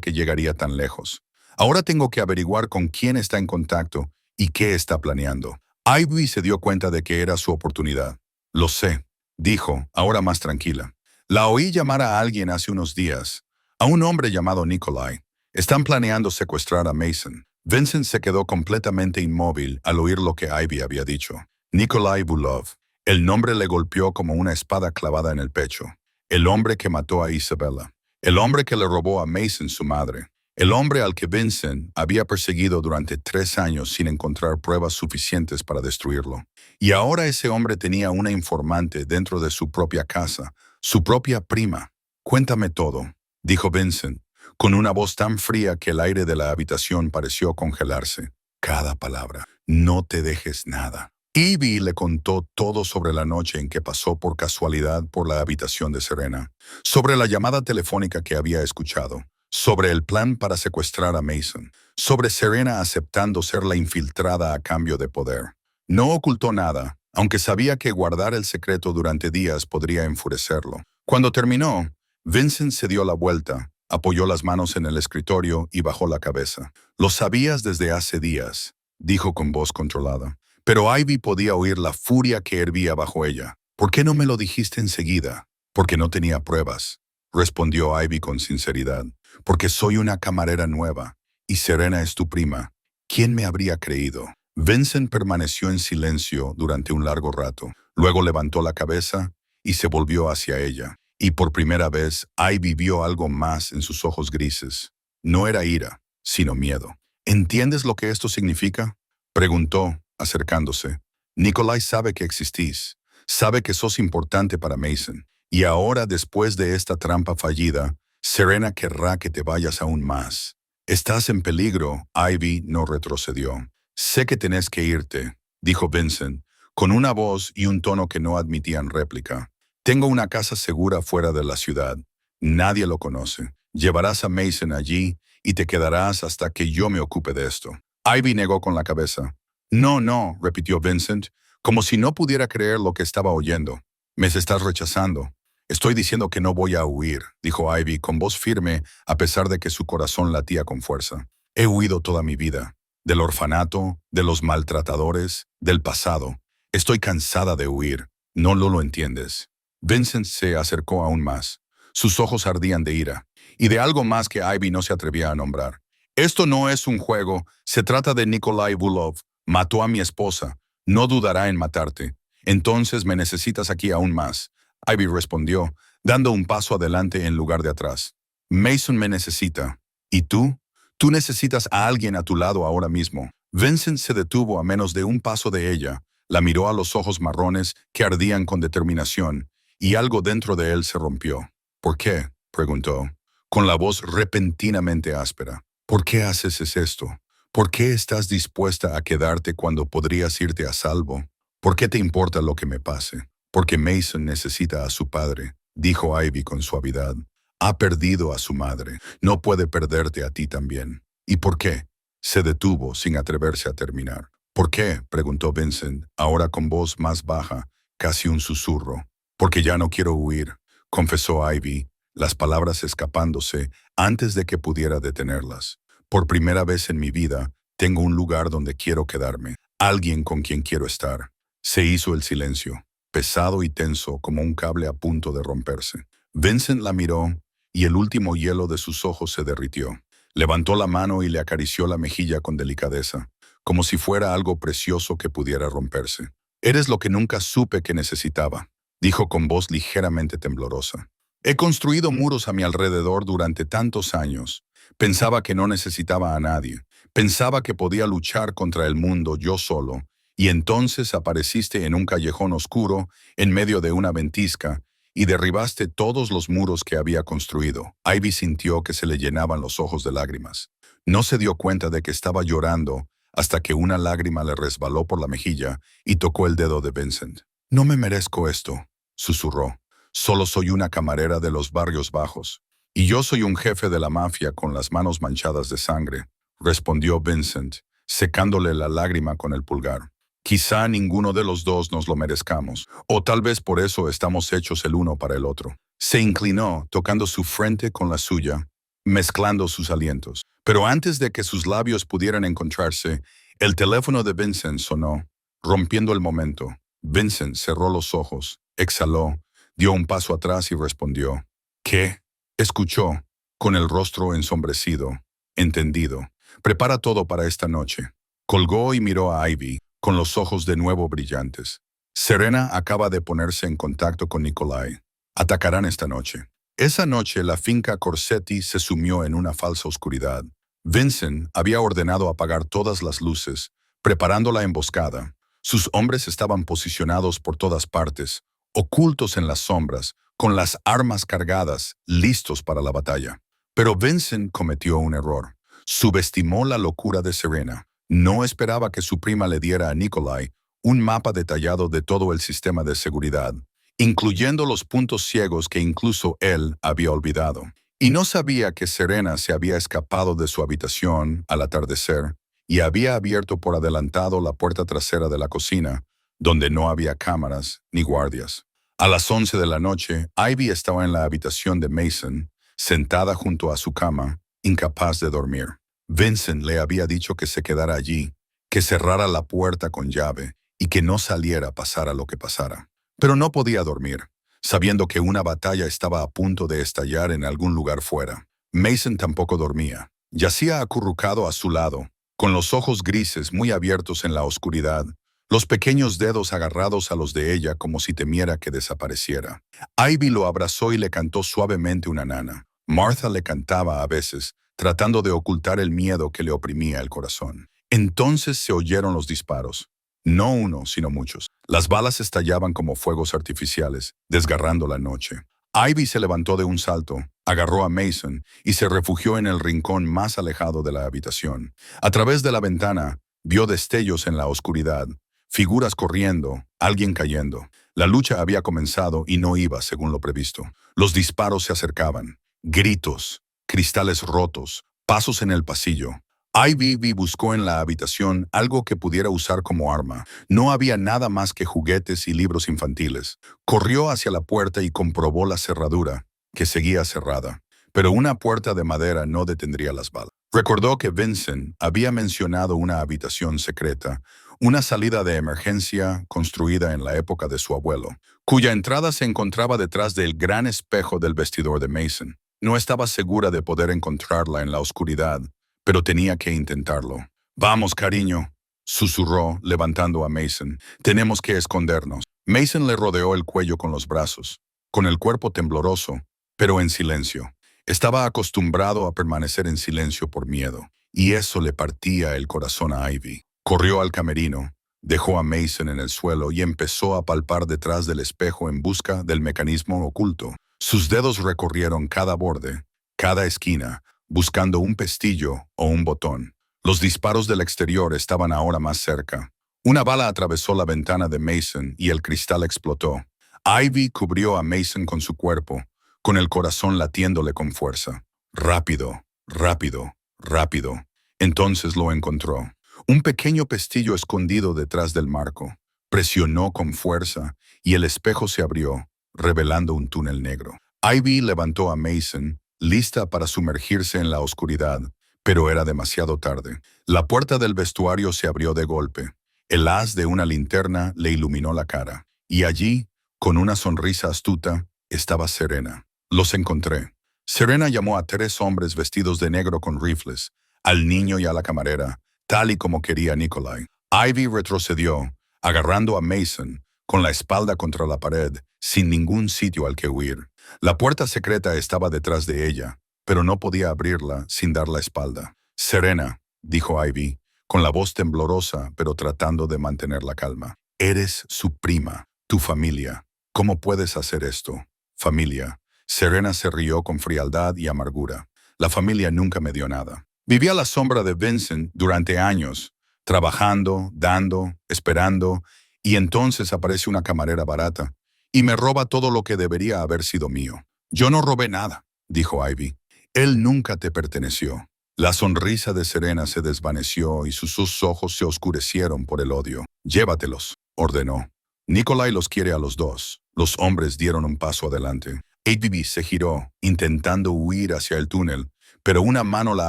que llegaría tan lejos. Ahora tengo que averiguar con quién está en contacto y qué está planeando. Ivy se dio cuenta de que era su oportunidad. Lo sé, dijo, ahora más tranquila. La oí llamar a alguien hace unos días, a un hombre llamado Nikolai. Están planeando secuestrar a Mason. Vincent se quedó completamente inmóvil al oír lo que Ivy había dicho. Nikolai Bulov. El nombre le golpeó como una espada clavada en el pecho. El hombre que mató a Isabella. El hombre que le robó a Mason su madre. El hombre al que Vincent había perseguido durante 3 años sin encontrar pruebas suficientes para destruirlo. Y ahora ese hombre tenía una informante dentro de su propia casa, su propia prima. Cuéntame todo, dijo Vincent, con una voz tan fría que el aire de la habitación pareció congelarse. Cada palabra. No te dejes nada. Ivy le contó todo sobre la noche en que pasó por casualidad por la habitación de Serena, sobre la llamada telefónica que había escuchado, sobre el plan para secuestrar a Mason, sobre Serena aceptando ser la infiltrada a cambio de poder. No ocultó nada, aunque sabía que guardar el secreto durante días podría enfurecerlo. Cuando terminó, Vincent se dio la vuelta, apoyó las manos en el escritorio y bajó la cabeza. Lo sabías desde hace días, dijo con voz controlada. Pero Ivy podía oír la furia que hervía bajo ella. ¿Por qué no me lo dijiste enseguida? Porque no tenía pruebas, respondió Ivy con sinceridad. Porque soy una camarera nueva, y Serena es tu prima. ¿Quién me habría creído? Vincent permaneció en silencio durante un largo rato. Luego levantó la cabeza y se volvió hacia ella. Y por primera vez, Ivy vio algo más en sus ojos grises. No era ira, sino miedo. ¿Entiendes lo que esto significa?, preguntó, acercándose. Nikolai sabe que existís, sabe que sos importante para Mason, y ahora, después de esta trampa fallida, Serena querrá que te vayas aún más. Estás en peligro, Ivy no retrocedió. Sé que tenés que irte, dijo Vincent, con una voz y un tono que no admitían réplica. Tengo una casa segura fuera de la ciudad. Nadie lo conoce. Llevarás a Mason allí y te quedarás hasta que yo me ocupe de esto. Ivy negó con la cabeza. No, no, repitió Vincent, como si no pudiera creer lo que estaba oyendo. Me estás rechazando. Estoy diciendo que no voy a huir, dijo Ivy con voz firme, a pesar de que su corazón latía con fuerza. He huido toda mi vida. Del orfanato, de los maltratadores, del pasado. Estoy cansada de huir. No lo entiendes. Vincent se acercó aún más. Sus ojos ardían de ira, y de algo más que Ivy no se atrevía a nombrar. Esto no es un juego, se trata de Nikolai Bulov. Mató a mi esposa. No dudará en matarte. Entonces me necesitas aquí aún más. Ivy respondió, dando un paso adelante en lugar de atrás. Mason me necesita. ¿Y tú? Tú necesitas a alguien a tu lado ahora mismo. Vincent se detuvo a menos de un paso de ella, la miró a los ojos marrones que ardían con determinación, y algo dentro de él se rompió. ¿Por qué?, preguntó, con la voz repentinamente áspera. ¿Por qué haces esto? ¿Por qué estás dispuesta a quedarte cuando podrías irte a salvo? ¿Por qué te importa lo que me pase? Porque Mason necesita a su padre, dijo Ivy con suavidad. Ha perdido a su madre. No puede perderte a ti también. ¿Y por qué? Se detuvo sin atreverse a terminar. ¿Por qué?, preguntó Vincent, ahora con voz más baja, casi un susurro. Porque ya no quiero huir, confesó Ivy, las palabras escapándose antes de que pudiera detenerlas. Por primera vez en mi vida, tengo un lugar donde quiero quedarme, alguien con quien quiero estar. Se hizo el silencio, pesado y tenso como un cable a punto de romperse. Vincent la miró y el último hielo de sus ojos se derritió. Levantó la mano y le acarició la mejilla con delicadeza, como si fuera algo precioso que pudiera romperse. Eres lo que nunca supe que necesitaba, dijo con voz ligeramente temblorosa. He construido muros a mi alrededor durante tantos años. Pensaba que no necesitaba a nadie. Pensaba que podía luchar contra el mundo yo solo. Y entonces apareciste en un callejón oscuro, en medio de una ventisca, y derribaste todos los muros que había construido. Ivy sintió que se le llenaban los ojos de lágrimas. No se dio cuenta de que estaba llorando hasta que una lágrima le resbaló por la mejilla y tocó el dedo de Vincent. No me merezco esto, susurró. Solo soy una camarera de los barrios bajos. Y yo soy un jefe de la mafia con las manos manchadas de sangre, respondió Vincent, secándole la lágrima con el pulgar. Quizá ninguno de los dos nos lo merezcamos, o tal vez por eso estamos hechos el uno para el otro. Se inclinó, tocando su frente con la suya, mezclando sus alientos. Pero antes de que sus labios pudieran encontrarse, el teléfono de Vincent sonó, rompiendo el momento. Vincent cerró los ojos, exhaló, dio un paso atrás y respondió. ¿Qué? Escuchó, con el rostro ensombrecido. Entendido. Prepara todo para esta noche. Colgó y miró a Ivy, con los ojos de nuevo brillantes. Serena acaba de ponerse en contacto con Nikolai. Atacarán esta noche. Esa noche la finca Corsetti se sumió en una falsa oscuridad. Vincent había ordenado apagar todas las luces, preparando la emboscada. Sus hombres estaban posicionados por todas partes, ocultos en las sombras, con las armas cargadas, listos para la batalla. Pero Vincent cometió un error. Subestimó la locura de Serena. No esperaba que su prima le diera a Nikolai un mapa detallado de todo el sistema de seguridad, incluyendo los puntos ciegos que incluso él había olvidado. Y no sabía que Serena se había escapado de su habitación al atardecer y había abierto por adelantado la puerta trasera de la cocina, donde no había cámaras ni guardias. A las 11 de la noche, Ivy estaba en la habitación de Mason, sentada junto a su cama, incapaz de dormir. Vincent le había dicho que se quedara allí, que cerrara la puerta con llave y que no saliera pasara lo que pasara. Pero no podía dormir, sabiendo que una batalla estaba a punto de estallar en algún lugar fuera. Mason tampoco dormía. Yacía acurrucado a su lado, con los ojos grises muy abiertos en la oscuridad, los pequeños dedos agarrados a los de ella como si temiera que desapareciera. Ivy lo abrazó y le cantó suavemente una nana. Martha le cantaba a veces, tratando de ocultar el miedo que le oprimía el corazón. Entonces se oyeron los disparos. No uno, sino muchos. Las balas estallaban como fuegos artificiales, desgarrando la noche. Ivy se levantó de un salto, agarró a Mason y se refugió en el rincón más alejado de la habitación. A través de la ventana, vio destellos en la oscuridad, figuras corriendo, alguien cayendo. La lucha había comenzado y no iba según lo previsto. Los disparos se acercaban. Gritos, cristales rotos, pasos en el pasillo. Ivy buscó en la habitación algo que pudiera usar como arma. No había nada más que juguetes y libros infantiles. Corrió hacia la puerta y comprobó la cerradura, que seguía cerrada. Pero una puerta de madera no detendría las balas. Recordó que Vincent había mencionado una habitación secreta, una salida de emergencia construida en la época de su abuelo, cuya entrada se encontraba detrás del gran espejo del vestidor de Mason. No estaba segura de poder encontrarla en la oscuridad, pero tenía que intentarlo. «Vamos, cariño», susurró, levantando a Mason. «Tenemos que escondernos». Mason le rodeó el cuello con los brazos, con el cuerpo tembloroso, pero en silencio. Estaba acostumbrado a permanecer en silencio por miedo, y eso le partía el corazón a Ivy. Corrió al camerino, dejó a Mason en el suelo y empezó a palpar detrás del espejo en busca del mecanismo oculto. Sus dedos recorrieron cada borde, cada esquina, buscando un pestillo o un botón. Los disparos del exterior estaban ahora más cerca. Una bala atravesó la ventana de Mason y el cristal explotó. Ivy cubrió a Mason con su cuerpo, con el corazón latiéndole con fuerza. Rápido, rápido, rápido. Entonces lo encontró. Un pequeño pestillo escondido detrás del marco. Presionó con fuerza y el espejo se abrió, revelando un túnel negro. Ivy levantó a Mason, lista para sumergirse en la oscuridad, pero era demasiado tarde. La puerta del vestuario se abrió de golpe. El haz de una linterna le iluminó la cara. Y allí, con una sonrisa astuta, estaba Serena. Los encontré. Serena llamó a 3 hombres vestidos de negro con rifles, al niño y a la camarera, tal y como quería Nikolai. Ivy retrocedió, agarrando a Mason, con la espalda contra la pared, sin ningún sitio al que huir. La puerta secreta estaba detrás de ella, pero no podía abrirla sin dar la espalda. «Serena», dijo Ivy, con la voz temblorosa, pero tratando de mantener la calma. «Eres su prima, tu familia. ¿Cómo puedes hacer esto?» «Familia». Serena se rió con frialdad y amargura. «La familia nunca me dio nada. Viví a la sombra de Vincent durante años, trabajando, dando, esperando, y entonces aparece una camarera barata y me roba todo lo que debería haber sido mío». «Yo no robé nada», dijo Ivy. «Él nunca te perteneció». La sonrisa de Serena se desvaneció y sus ojos se oscurecieron por el odio. «Llévatelos», ordenó. «Nikolai los quiere a los dos». Los hombres dieron un paso adelante. Ivy se giró, intentando huir hacia el túnel, pero una mano la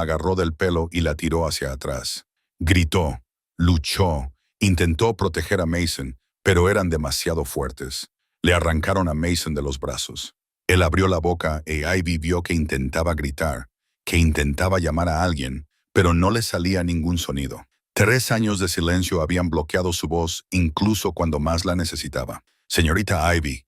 agarró del pelo y la tiró hacia atrás. Gritó, luchó, intentó proteger a Mason, pero eran demasiado fuertes. Le arrancaron a Mason de los brazos. Él abrió la boca e Ivy vio que intentaba gritar, que intentaba llamar a alguien, pero no le salía ningún sonido. 3 años de silencio habían bloqueado su voz incluso cuando más la necesitaba. «Señorita Ivy»,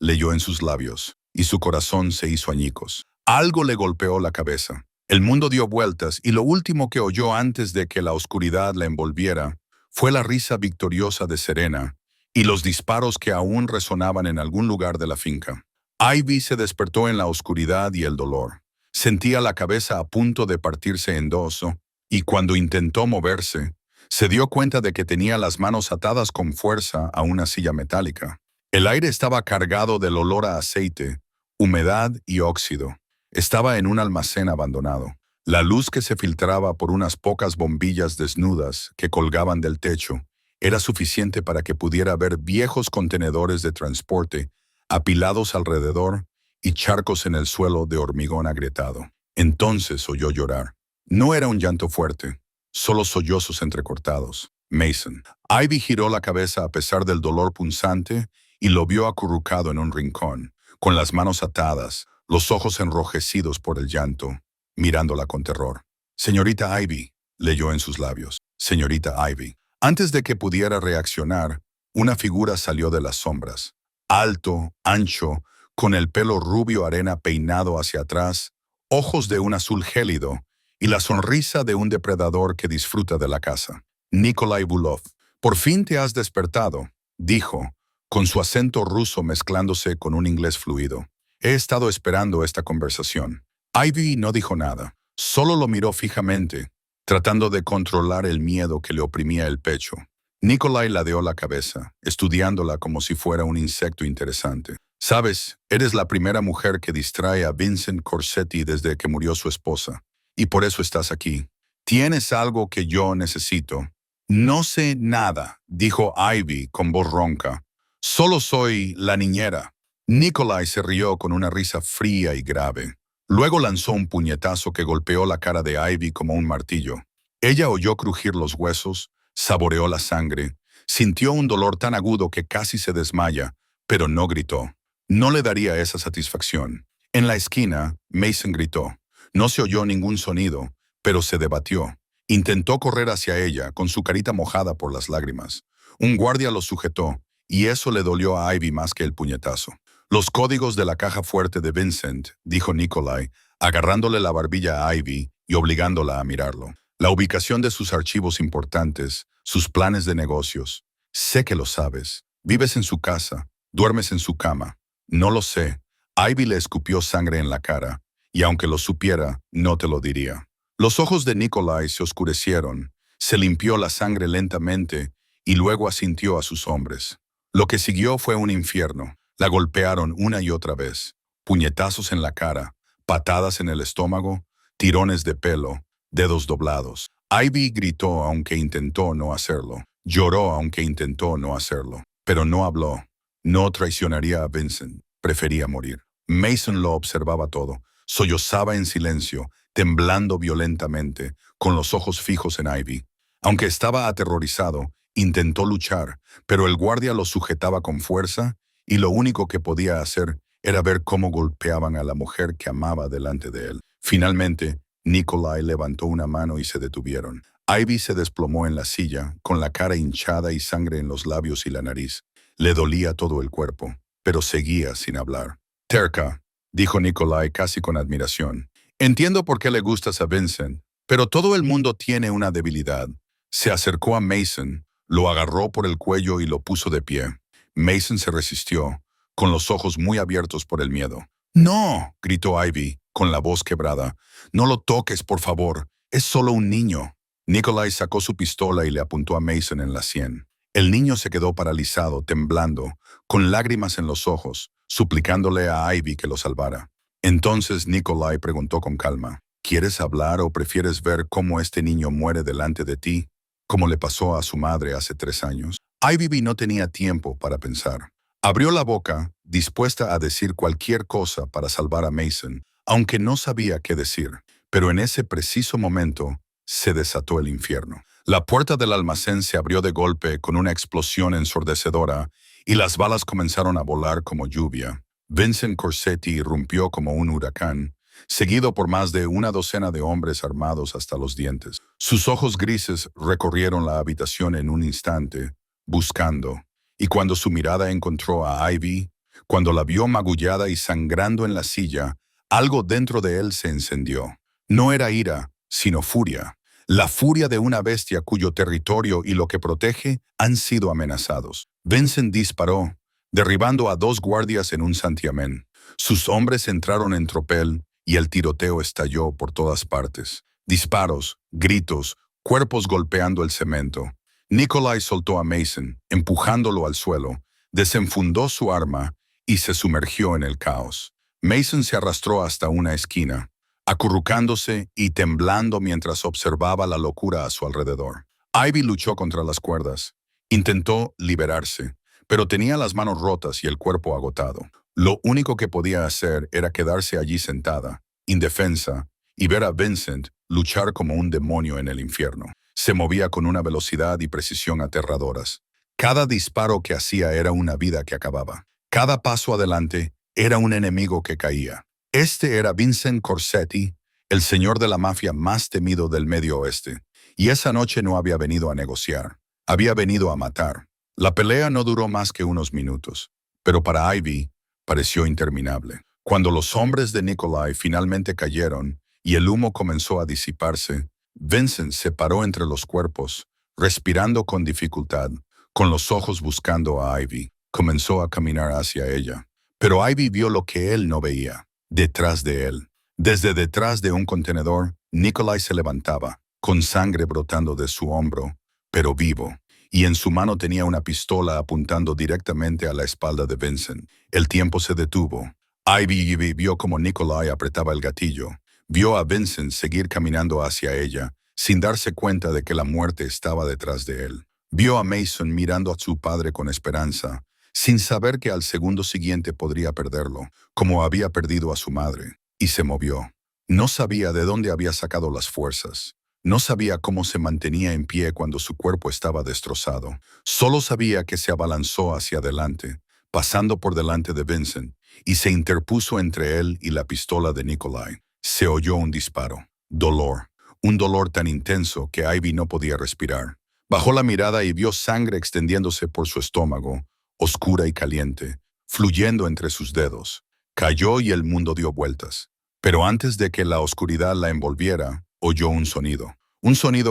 leyó en sus labios, y su corazón se hizo añicos. Algo le golpeó la cabeza. El mundo dio vueltas y lo último que oyó antes de que la oscuridad la envolviera fue la risa victoriosa de Serena y los disparos que aún resonaban en algún lugar de la finca. Ivy se despertó en la oscuridad y el dolor. Sentía la cabeza a punto de partirse en dos, y cuando intentó moverse, se dio cuenta de que tenía las manos atadas con fuerza a una silla metálica. El aire estaba cargado del olor a aceite, humedad y óxido. Estaba en un almacén abandonado. La luz que se filtraba por unas pocas bombillas desnudas que colgaban del techo era suficiente para que pudiera ver viejos contenedores de transporte apilados alrededor y charcos en el suelo de hormigón agrietado. Entonces oyó llorar. No era un llanto fuerte, solo sollozos entrecortados. Mason. Ivy giró la cabeza a pesar del dolor punzante y lo vio acurrucado en un rincón, con las manos atadas, los ojos enrojecidos por el llanto, mirándola con terror. «Señorita Ivy», leyó en sus labios. «Señorita Ivy». Antes de que pudiera reaccionar, una figura salió de las sombras. Alto, ancho, con el pelo rubio arena peinado hacia atrás, ojos de un azul gélido y la sonrisa de un depredador que disfruta de la caza. «Nikolai Bulov, por fin te has despertado», dijo, con su acento ruso mezclándose con un inglés fluido. «He estado esperando esta conversación». Ivy no dijo nada, solo lo miró fijamente, tratando de controlar el miedo que le oprimía el pecho. Nikolai ladeó la cabeza, estudiándola como si fuera un insecto interesante. «Sabes, eres la primera mujer que distrae a Vincent Corsetti desde que murió su esposa, y por eso estás aquí. Tienes algo que yo necesito». «No sé nada», dijo Ivy con voz ronca. «Solo soy la niñera». Nikolai se rió con una risa fría y grave. Luego lanzó un puñetazo que golpeó la cara de Ivy como un martillo. Ella oyó crujir los huesos, saboreó la sangre, sintió un dolor tan agudo que casi se desmaya, pero no gritó. No le daría esa satisfacción. En la esquina, Mason gritó. No se oyó ningún sonido, pero se debatió. Intentó correr hacia ella, con su carita mojada por las lágrimas. Un guardia lo sujetó, y eso le dolió a Ivy más que el puñetazo. «Los códigos de la caja fuerte de Vincent», dijo Nikolai, agarrándole la barbilla a Ivy y obligándola a mirarlo. «La ubicación de sus archivos importantes, sus planes de negocios. Sé que lo sabes. Vives en su casa, duermes en su cama». «No lo sé». Ivy le escupió sangre en la cara, y aunque lo supiera, no te lo diría. Los ojos de Nikolai se oscurecieron, se limpió la sangre lentamente y luego asintió a sus hombres. Lo que siguió fue un infierno. La golpearon una y otra vez. Puñetazos en la cara, patadas en el estómago, tirones de pelo, dedos doblados. Ivy gritó aunque intentó no hacerlo. Lloró aunque intentó no hacerlo. Pero no habló. No traicionaría a Vincent. Prefería morir. Mason lo observaba todo. Sollozaba en silencio, temblando violentamente, con los ojos fijos en Ivy. Aunque estaba aterrorizado, intentó luchar, pero el guardia lo sujetaba con fuerza y lo único que podía hacer era ver cómo golpeaban a la mujer que amaba delante de él. Finalmente, Nikolai levantó una mano y se detuvieron. Ivy se desplomó en la silla, con la cara hinchada y sangre en los labios y la nariz. Le dolía todo el cuerpo, pero seguía sin hablar. Terca, dijo Nikolai casi con admiración. Entiendo por qué le gustas a Vincent, pero todo el mundo tiene una debilidad. Se acercó a Mason, lo agarró por el cuello y lo puso de pie. Mason se resistió, con los ojos muy abiertos por el miedo. ¡No!, gritó Ivy, con la voz quebrada. «No lo toques, por favor. Es solo un niño». Nikolai sacó su pistola y le apuntó a Mason en la sien. El niño se quedó paralizado, temblando, con lágrimas en los ojos, suplicándole a Ivy que lo salvara. Entonces Nikolai preguntó con calma, «¿Quieres hablar o prefieres ver cómo este niño muere delante de ti, como le pasó a su madre hace 3 años?» Ivy no tenía tiempo para pensar. Abrió la boca, dispuesta a decir cualquier cosa para salvar a Mason, aunque no sabía qué decir. Pero en ese preciso momento, se desató el infierno. La puerta del almacén se abrió de golpe con una explosión ensordecedora y las balas comenzaron a volar como lluvia. Vincent Corsetti irrumpió como un huracán, seguido por más de una docena de hombres armados hasta los dientes. Sus ojos grises recorrieron la habitación en un instante, buscando, y cuando su mirada encontró a Ivy, cuando la vio magullada y sangrando en la silla, algo dentro de él se encendió. No era ira, sino furia. La furia de una bestia cuyo territorio y lo que protege han sido amenazados. Vincent disparó, derribando a 2 guardias en un santiamén. Sus hombres entraron en tropel y el tiroteo estalló por todas partes. Disparos, gritos, cuerpos golpeando el cemento. Nikolai soltó a Mason, empujándolo al suelo, desenfundó su arma y se sumergió en el caos. Mason se arrastró hasta una esquina, acurrucándose y temblando mientras observaba la locura a su alrededor. Ivy luchó contra las cuerdas. Intentó liberarse, pero tenía las manos rotas y el cuerpo agotado. Lo único que podía hacer era quedarse allí sentada, indefensa, y ver a Vincent luchar como un demonio en el infierno. Se movía con una velocidad y precisión aterradoras. Cada disparo que hacía era una vida que acababa. Cada paso adelante era un enemigo que caía. Este era Vincent Corsetti, el señor de la mafia más temido del Medio Oeste. Y esa noche no había venido a negociar. Había venido a matar. La pelea no duró más que unos minutos, pero para Ivy pareció interminable. Cuando los hombres de Nikolai finalmente cayeron y el humo comenzó a disiparse, Vincent se paró entre los cuerpos, respirando con dificultad, con los ojos buscando a Ivy. Comenzó a caminar hacia ella, pero Ivy vio lo que él no veía. Detrás de él, desde detrás de un contenedor, Nikolai se levantaba, con sangre brotando de su hombro, pero vivo, y en su mano tenía una pistola apuntando directamente a la espalda de Vincent. El tiempo se detuvo. Ivy vio como Nikolai apretaba el gatillo. Vio a Vincent seguir caminando hacia ella, sin darse cuenta de que la muerte estaba detrás de él. Vio a Mason mirando a su padre con esperanza, sin saber que al segundo siguiente podría perderlo, como había perdido a su madre, y se movió. No sabía de dónde había sacado las fuerzas. No sabía cómo se mantenía en pie cuando su cuerpo estaba destrozado. Solo sabía que se abalanzó hacia adelante, pasando por delante de Vincent, y se interpuso entre él y la pistola de Nikolai. Se oyó un disparo. Dolor. Un dolor tan intenso que Ivy no podía respirar. Bajó la mirada y vio sangre extendiéndose por su estómago, oscura y caliente, fluyendo entre sus dedos. Cayó y el mundo dio vueltas. Pero antes de que la oscuridad la envolviera, oyó un sonido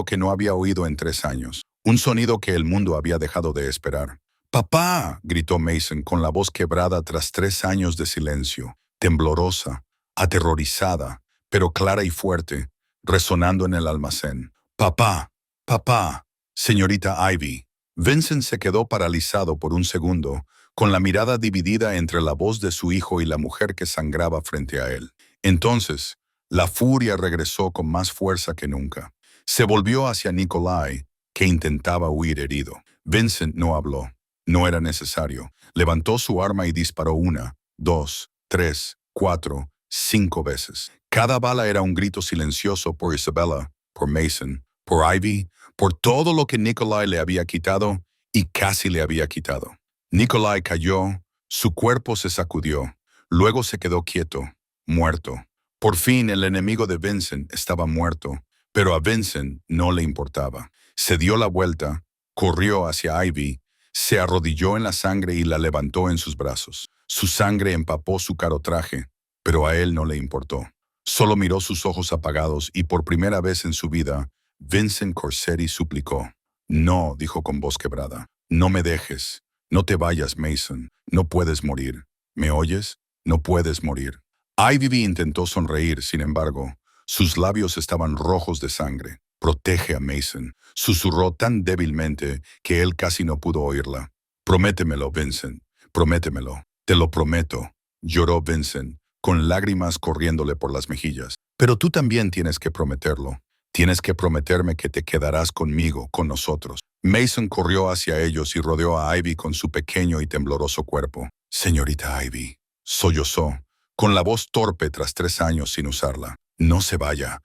que no había oído en 3 años, un sonido que el mundo había dejado de esperar. «¡Papá!», gritó Mason con la voz quebrada tras 3 años de silencio, temblorosa, aterrorizada, pero clara y fuerte, resonando en el almacén. «¡Papá! ¡Papá!». «Señorita Ivy». Vincent se quedó paralizado por un segundo, con la mirada dividida entre la voz de su hijo y la mujer que sangraba frente a él. Entonces, la furia regresó con más fuerza que nunca. Se volvió hacia Nikolai, que intentaba huir herido. Vincent no habló. No era necesario. Levantó su arma y disparó 1, 2, 3, 4, 5 veces. Cada bala era un grito silencioso por Isabella, por Mason, por Ivy, por todo lo que Nikolai le había quitado y casi le había quitado. Nikolai cayó, su cuerpo se sacudió, luego se quedó quieto, muerto. Por fin el enemigo de Vincent estaba muerto, Pero a Vincent no le importaba. Se dio la vuelta, corrió hacia Ivy, se arrodilló en la sangre y la levantó en sus brazos. Su sangre empapó su caro traje, pero a él no le importó. Solo miró sus ojos apagados y por primera vez en su vida, Vincent Corsetti suplicó. No, dijo con voz quebrada. No me dejes. No te vayas, Mason. No puedes morir. ¿Me oyes? No puedes morir. Ivy intentó sonreír, sin embargo. Sus labios estaban rojos de sangre. Protege a Mason. Susurró tan débilmente que él casi no pudo oírla. Prométemelo, Vincent. Prométemelo. Te lo prometo. Lloró Vincent, con lágrimas corriéndole por las mejillas. Pero tú también tienes que prometerlo. Tienes que prometerme que te quedarás conmigo, con nosotros. Mason corrió hacia ellos y rodeó a Ivy con su pequeño y tembloroso cuerpo. Señorita Ivy, sollozó, con la voz torpe tras 3 años sin usarla. No se vaya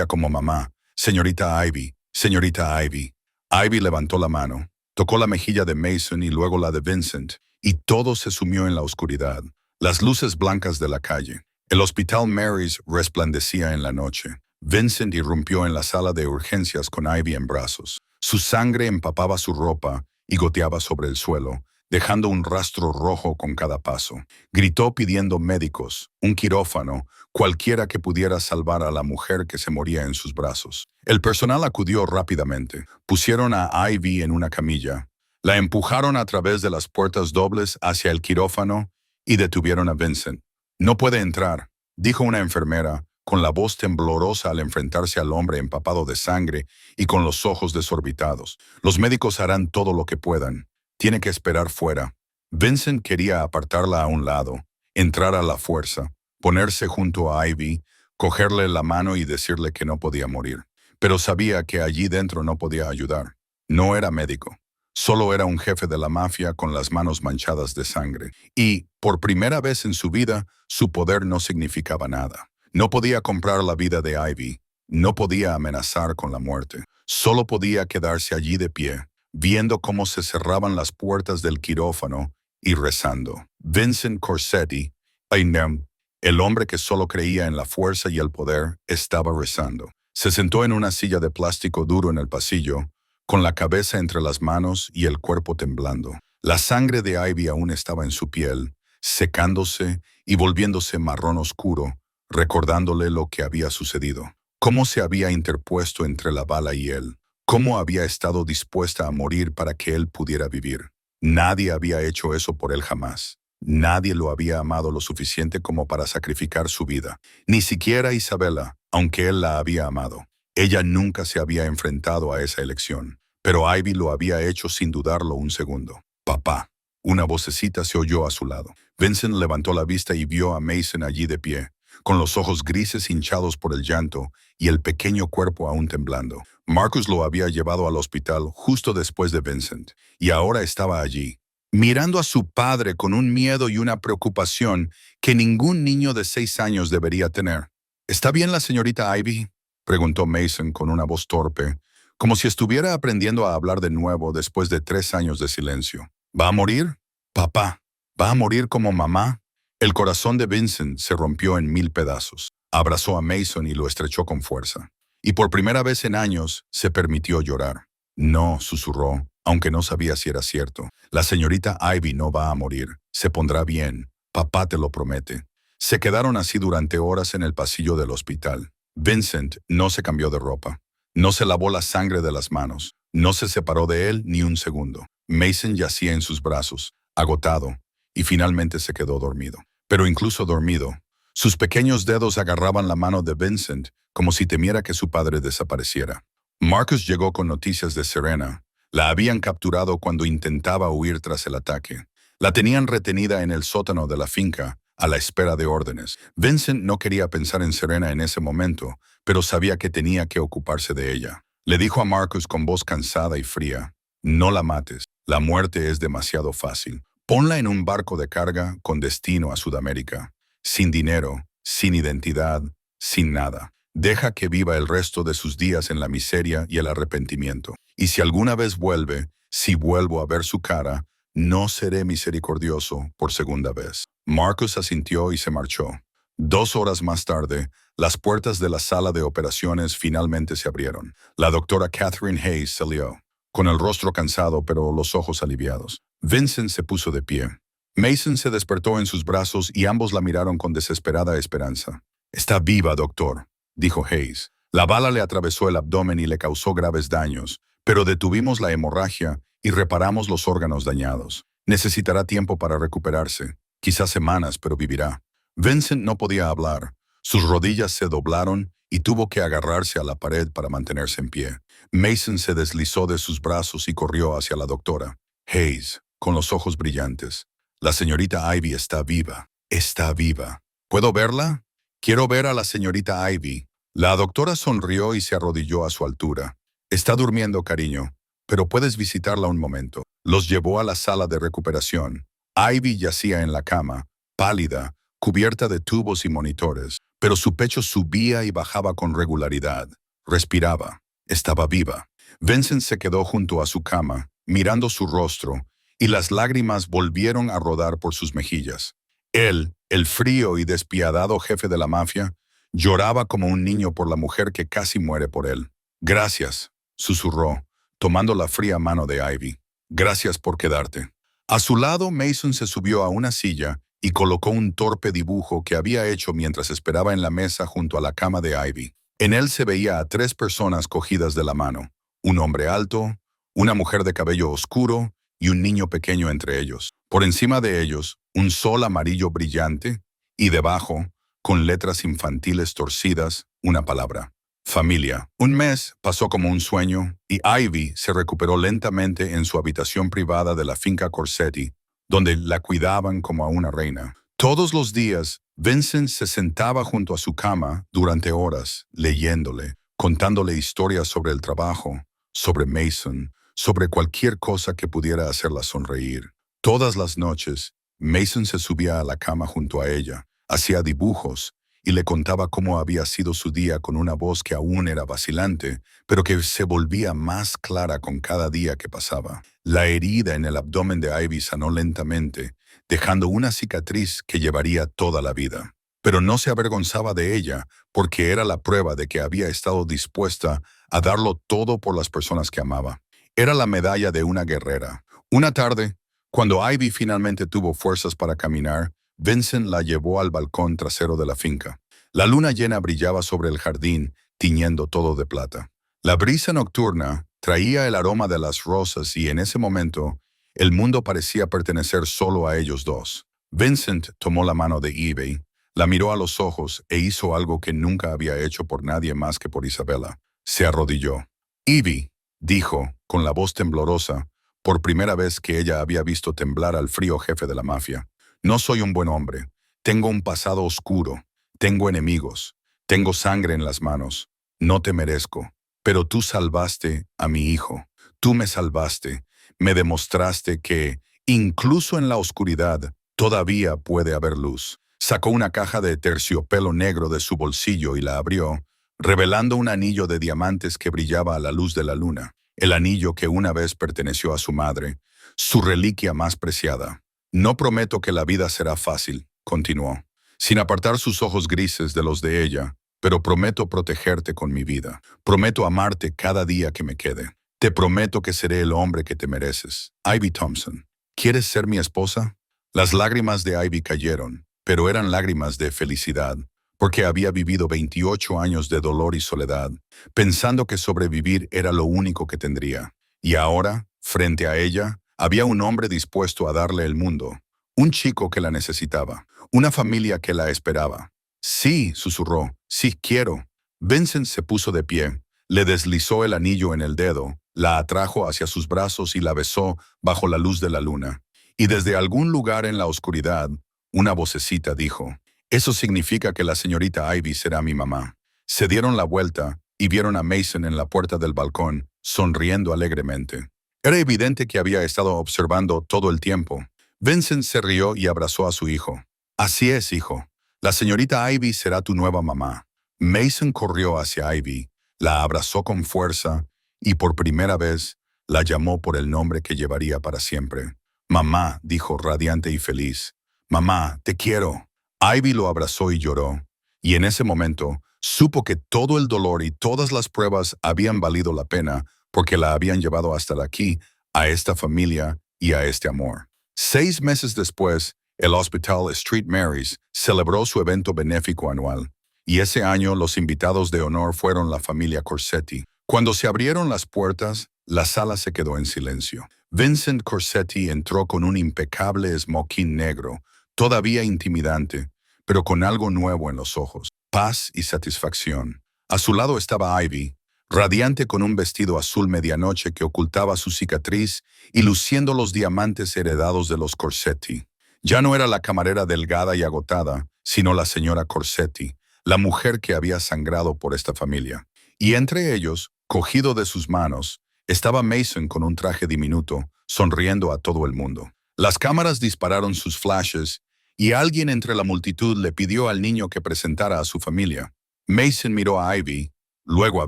como mamá. Señorita Ivy, señorita Ivy. Ivy levantó la mano, tocó la mejilla de Mason y luego la de Vincent, y todo se sumió en la oscuridad. Las luces blancas de la calle. El Hospital Mary's resplandecía en la noche. Vincent irrumpió en la sala de urgencias con Ivy en brazos. Su sangre empapaba su ropa y goteaba sobre el suelo, dejando un rastro rojo con cada paso. Gritó pidiendo médicos, un quirófano, cualquiera que pudiera salvar a la mujer que se moría en sus brazos. El personal acudió rápidamente. Pusieron a Ivy en una camilla. La empujaron a través de las puertas dobles hacia el quirófano y detuvieron a Vincent. No puede entrar, dijo una enfermera, con la voz temblorosa al enfrentarse al hombre empapado de sangre y con los ojos desorbitados. Los médicos harán todo lo que puedan. Tiene que esperar fuera. Vincent quería apartarla a un lado, entrar a la fuerza, ponerse junto a Ivy, cogerle la mano y decirle que no podía morir. Pero sabía que allí dentro no podía ayudar. No era médico. Solo era un jefe de la mafia con las manos manchadas de sangre. Y, por primera vez en su vida, su poder no significaba nada. No podía comprar la vida de Ivy. No podía amenazar con la muerte. Solo podía quedarse allí de pie, viendo cómo se cerraban las puertas del quirófano y rezando. Vincent Corsetti, el hombre que solo creía en la fuerza y el poder, estaba rezando. Se sentó en una silla de plástico duro en el pasillo, con la cabeza entre las manos y el cuerpo temblando. La sangre de Ivy aún estaba en su piel, secándose y volviéndose marrón oscuro, recordándole lo que había sucedido. Cómo se había interpuesto entre la bala y él. Cómo había estado dispuesta a morir para que él pudiera vivir. Nadie había hecho eso por él jamás. Nadie lo había amado lo suficiente como para sacrificar su vida. Ni siquiera Isabella, aunque él la había amado. Ella nunca se había enfrentado a esa elección, pero Ivy lo había hecho sin dudarlo un segundo. Papá. Una vocecita se oyó a su lado. Vincent levantó la vista y vio a Mason allí de pie, con los ojos grises hinchados por el llanto y el pequeño cuerpo aún temblando. Marcus lo había llevado al hospital justo después de Vincent, y ahora estaba allí, mirando a su padre con un miedo y una preocupación que ningún niño de 6 años debería tener. ¿Está bien la señorita Ivy?, preguntó Mason con una voz torpe, como si estuviera aprendiendo a hablar de nuevo después de 3 años de silencio. ¿Va a morir? Papá, ¿va a morir como mamá? El corazón de Vincent se rompió en 1000 pedazos. Abrazó a Mason y lo estrechó con fuerza. Y por primera vez en años se permitió llorar. No, susurró, aunque no sabía si era cierto. La señorita Ivy no va a morir. Se pondrá bien. Papá te lo promete. Se quedaron así durante horas en el pasillo del hospital. Vincent no se cambió de ropa. No se lavó la sangre de las manos. No se separó de él ni un segundo. Mason yacía en sus brazos, agotado, y finalmente se quedó dormido. Pero incluso dormido, sus pequeños dedos agarraban la mano de Vincent como si temiera que su padre desapareciera. Marcus llegó con noticias de Serena. La habían capturado cuando intentaba huir tras el ataque. La tenían retenida en el sótano de la finca, a la espera de órdenes. Vincent no quería pensar en Serena en ese momento, pero sabía que tenía que ocuparse de ella. Le dijo a Marcus con voz cansada y fría, «No la mates, la muerte es demasiado fácil. Ponla en un barco de carga con destino a Sudamérica, sin dinero, sin identidad, sin nada. Deja que viva el resto de sus días en la miseria y el arrepentimiento. Y si alguna vez vuelve, si vuelvo a ver su cara, no seré misericordioso por segunda vez». Marcus asintió y se marchó. 2 horas más tarde, las puertas de la sala de operaciones finalmente se abrieron. La doctora Catherine Hayes salió, con el rostro cansado pero los ojos aliviados. Vincent se puso de pie. Mason se despertó en sus brazos y ambos la miraron con desesperada esperanza. «Está viva, doctor», dijo Hayes. «La bala le atravesó el abdomen y le causó graves daños, pero detuvimos la hemorragia y reparamos los órganos dañados. Necesitará tiempo para recuperarse, quizás semanas, pero vivirá». Vincent no podía hablar. Sus rodillas se doblaron y tuvo que agarrarse a la pared para mantenerse en pie. Mason se deslizó de sus brazos y corrió hacia la doctora. Hayes, con los ojos brillantes. «La señorita Ivy está viva. Está viva. ¿Puedo verla? Quiero ver a la señorita Ivy». La doctora sonrió y se arrodilló a su altura. «Está durmiendo, cariño, pero puedes visitarla un momento». Los llevó a la sala de recuperación. Ivy yacía en la cama, pálida, cubierta de tubos y monitores, pero su pecho subía y bajaba con regularidad. Respiraba. Estaba viva. Vincent se quedó junto a su cama, mirando su rostro, y las lágrimas volvieron a rodar por sus mejillas. Él, el frío y despiadado jefe de la mafia, lloraba como un niño por la mujer que casi muere por él. «Gracias», susurró, tomando la fría mano de Ivy. «Gracias por quedarte». A su lado, Mason se subió a una silla y colocó un torpe dibujo que había hecho mientras esperaba en la mesa junto a la cama de Ivy. En él se veía a 3 personas cogidas de la mano, un hombre alto, una mujer de cabello oscuro y un niño pequeño entre ellos. Por encima de ellos, un sol amarillo brillante y debajo, con letras infantiles torcidas, una palabra: familia. Un mes pasó como un sueño y Ivy se recuperó lentamente en su habitación privada de la finca Corsetti, donde la cuidaban como a una reina. Todos los días, Vincent se sentaba junto a su cama durante horas, leyéndole, contándole historias sobre el trabajo, sobre Mason, sobre cualquier cosa que pudiera hacerla sonreír. Todas las noches, Mason se subía a la cama junto a ella, hacía dibujos y le contaba cómo había sido su día con una voz que aún era vacilante, pero que se volvía más clara con cada día que pasaba. La herida en el abdomen de Ivy sanó lentamente, dejando una cicatriz que llevaría toda la vida. Pero no se avergonzaba de ella, porque era la prueba de que había estado dispuesta a darlo todo por las personas que amaba. Era la medalla de una guerrera. Una tarde, cuando Ivy finalmente tuvo fuerzas para caminar, Vincent la llevó al balcón trasero de la finca. La luna llena brillaba sobre el jardín, tiñendo todo de plata. La brisa nocturna traía el aroma de las rosas y en ese momento, el mundo parecía pertenecer solo a ellos dos. Vincent tomó la mano de Ivy, la miró a los ojos e hizo algo que nunca había hecho por nadie más que por Isabella. Se arrodilló. «Ivy», dijo, con la voz temblorosa, por primera vez que ella había visto temblar al frío jefe de la mafia. «No soy un buen hombre. Tengo un pasado oscuro. Tengo enemigos. Tengo sangre en las manos. No te merezco. Pero tú salvaste a mi hijo. Tú me salvaste. Me demostraste que, incluso en la oscuridad, todavía puede haber luz». Sacó una caja de terciopelo negro de su bolsillo y la abrió, revelando un anillo de diamantes que brillaba a la luz de la luna. El anillo que una vez perteneció a su madre, su reliquia más preciada. «No prometo que la vida será fácil», continuó, sin apartar sus ojos grises de los de ella, «pero prometo protegerte con mi vida. Prometo amarte cada día que me quede. Te prometo que seré el hombre que te mereces. Ivy Thompson, ¿quieres ser mi esposa?» Las lágrimas de Ivy cayeron, pero eran lágrimas de felicidad, porque había vivido 28 años de dolor y soledad, pensando que sobrevivir era lo único que tendría. Y ahora, frente a ella, había un hombre dispuesto a darle el mundo, un chico que la necesitaba, una familia que la esperaba. «Sí», susurró, «sí quiero». Vincent se puso de pie, le deslizó el anillo en el dedo, la atrajo hacia sus brazos y la besó bajo la luz de la luna. Y desde algún lugar en la oscuridad, una vocecita dijo: «Eso significa que la señorita Ivy será mi mamá». Se dieron la vuelta y vieron a Mason en la puerta del balcón, sonriendo alegremente. Era evidente que había estado observando todo el tiempo. Vincent se rió y abrazó a su hijo. «Así es, hijo. La señorita Ivy será tu nueva mamá». Mason corrió hacia Ivy, la abrazó con fuerza y por primera vez la llamó por el nombre que llevaría para siempre. «Mamá», dijo radiante y feliz. «Mamá, te quiero». Ivy lo abrazó y lloró, y en ese momento supo que todo el dolor y todas las pruebas habían valido la pena porque la habían llevado hasta aquí, a esta familia y a este amor. 6 meses después, el Hospital St. Mary's celebró su evento benéfico anual, y ese año los invitados de honor fueron la familia Corsetti. Cuando se abrieron las puertas, la sala se quedó en silencio. Vincent Corsetti entró con un impecable smoking negro, todavía intimidante, pero con algo nuevo en los ojos, paz y satisfacción. A su lado estaba Ivy, radiante con un vestido azul medianoche que ocultaba su cicatriz y luciendo los diamantes heredados de los Corsetti. Ya no era la camarera delgada y agotada, sino la señora Corsetti, la mujer que había sangrado por esta familia. Y entre ellos, cogido de sus manos, estaba Mason con un traje diminuto, sonriendo a todo el mundo. Las cámaras dispararon sus flashes y alguien entre la multitud le pidió al niño que presentara a su familia. Mason miró a Ivy, luego a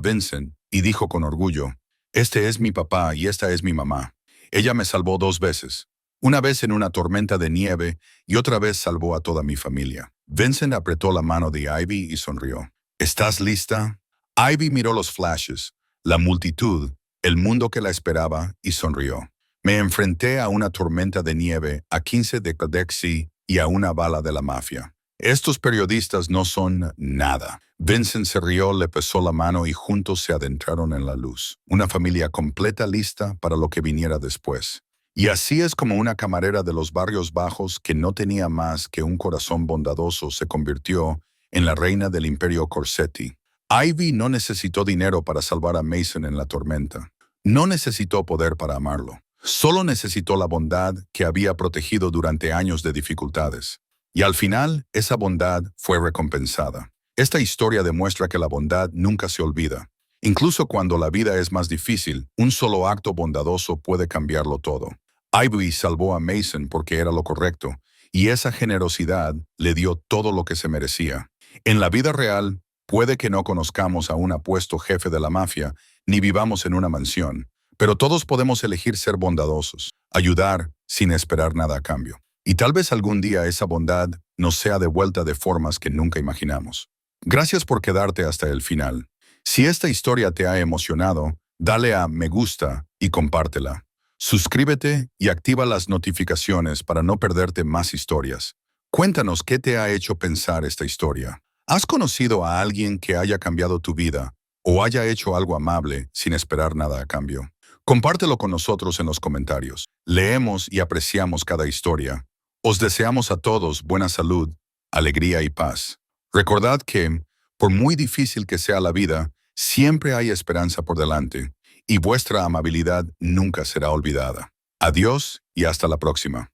Vincent, y dijo con orgullo, «Este es mi papá y esta es mi mamá. Ella me salvó 2 veces. Una vez en una tormenta de nieve y otra vez salvó a toda mi familia». Vincent apretó la mano de Ivy y sonrió. «¿Estás lista?» Ivy miró los flashes, la multitud, el mundo que la esperaba y sonrió. «Me enfrenté a una tormenta de nieve, a 15 de Cadexi y a una bala de la mafia. Estos periodistas no son nada». Vincent se rió, le pesó la mano y juntos se adentraron en la luz. Una familia completa lista para lo que viniera después. Y así es como una camarera de los barrios bajos que no tenía más que un corazón bondadoso se convirtió en la reina del imperio Corsetti. Ivy no necesitó dinero para salvar a Mason en la tormenta. No necesitó poder para amarlo. Solo necesitó la bondad que había protegido durante años de dificultades. Y al final, esa bondad fue recompensada. Esta historia demuestra que la bondad nunca se olvida. Incluso cuando la vida es más difícil, un solo acto bondadoso puede cambiarlo todo. Ivy salvó a Mason porque era lo correcto, y esa generosidad le dio todo lo que se merecía. En la vida real, puede que no conozcamos a un apuesto jefe de la mafia, ni vivamos en una mansión, pero todos podemos elegir ser bondadosos, ayudar sin esperar nada a cambio. Y tal vez algún día esa bondad nos sea devuelta de formas que nunca imaginamos. Gracias por quedarte hasta el final. Si esta historia te ha emocionado, dale a me gusta y compártela. Suscríbete y activa las notificaciones para no perderte más historias. Cuéntanos qué te ha hecho pensar esta historia. ¿Has conocido a alguien que haya cambiado tu vida o haya hecho algo amable sin esperar nada a cambio? Compártelo con nosotros en los comentarios. Leemos y apreciamos cada historia. Os deseamos a todos buena salud, alegría y paz. Recordad que, por muy difícil que sea la vida, siempre hay esperanza por delante, y vuestra amabilidad nunca será olvidada. Adiós y hasta la próxima.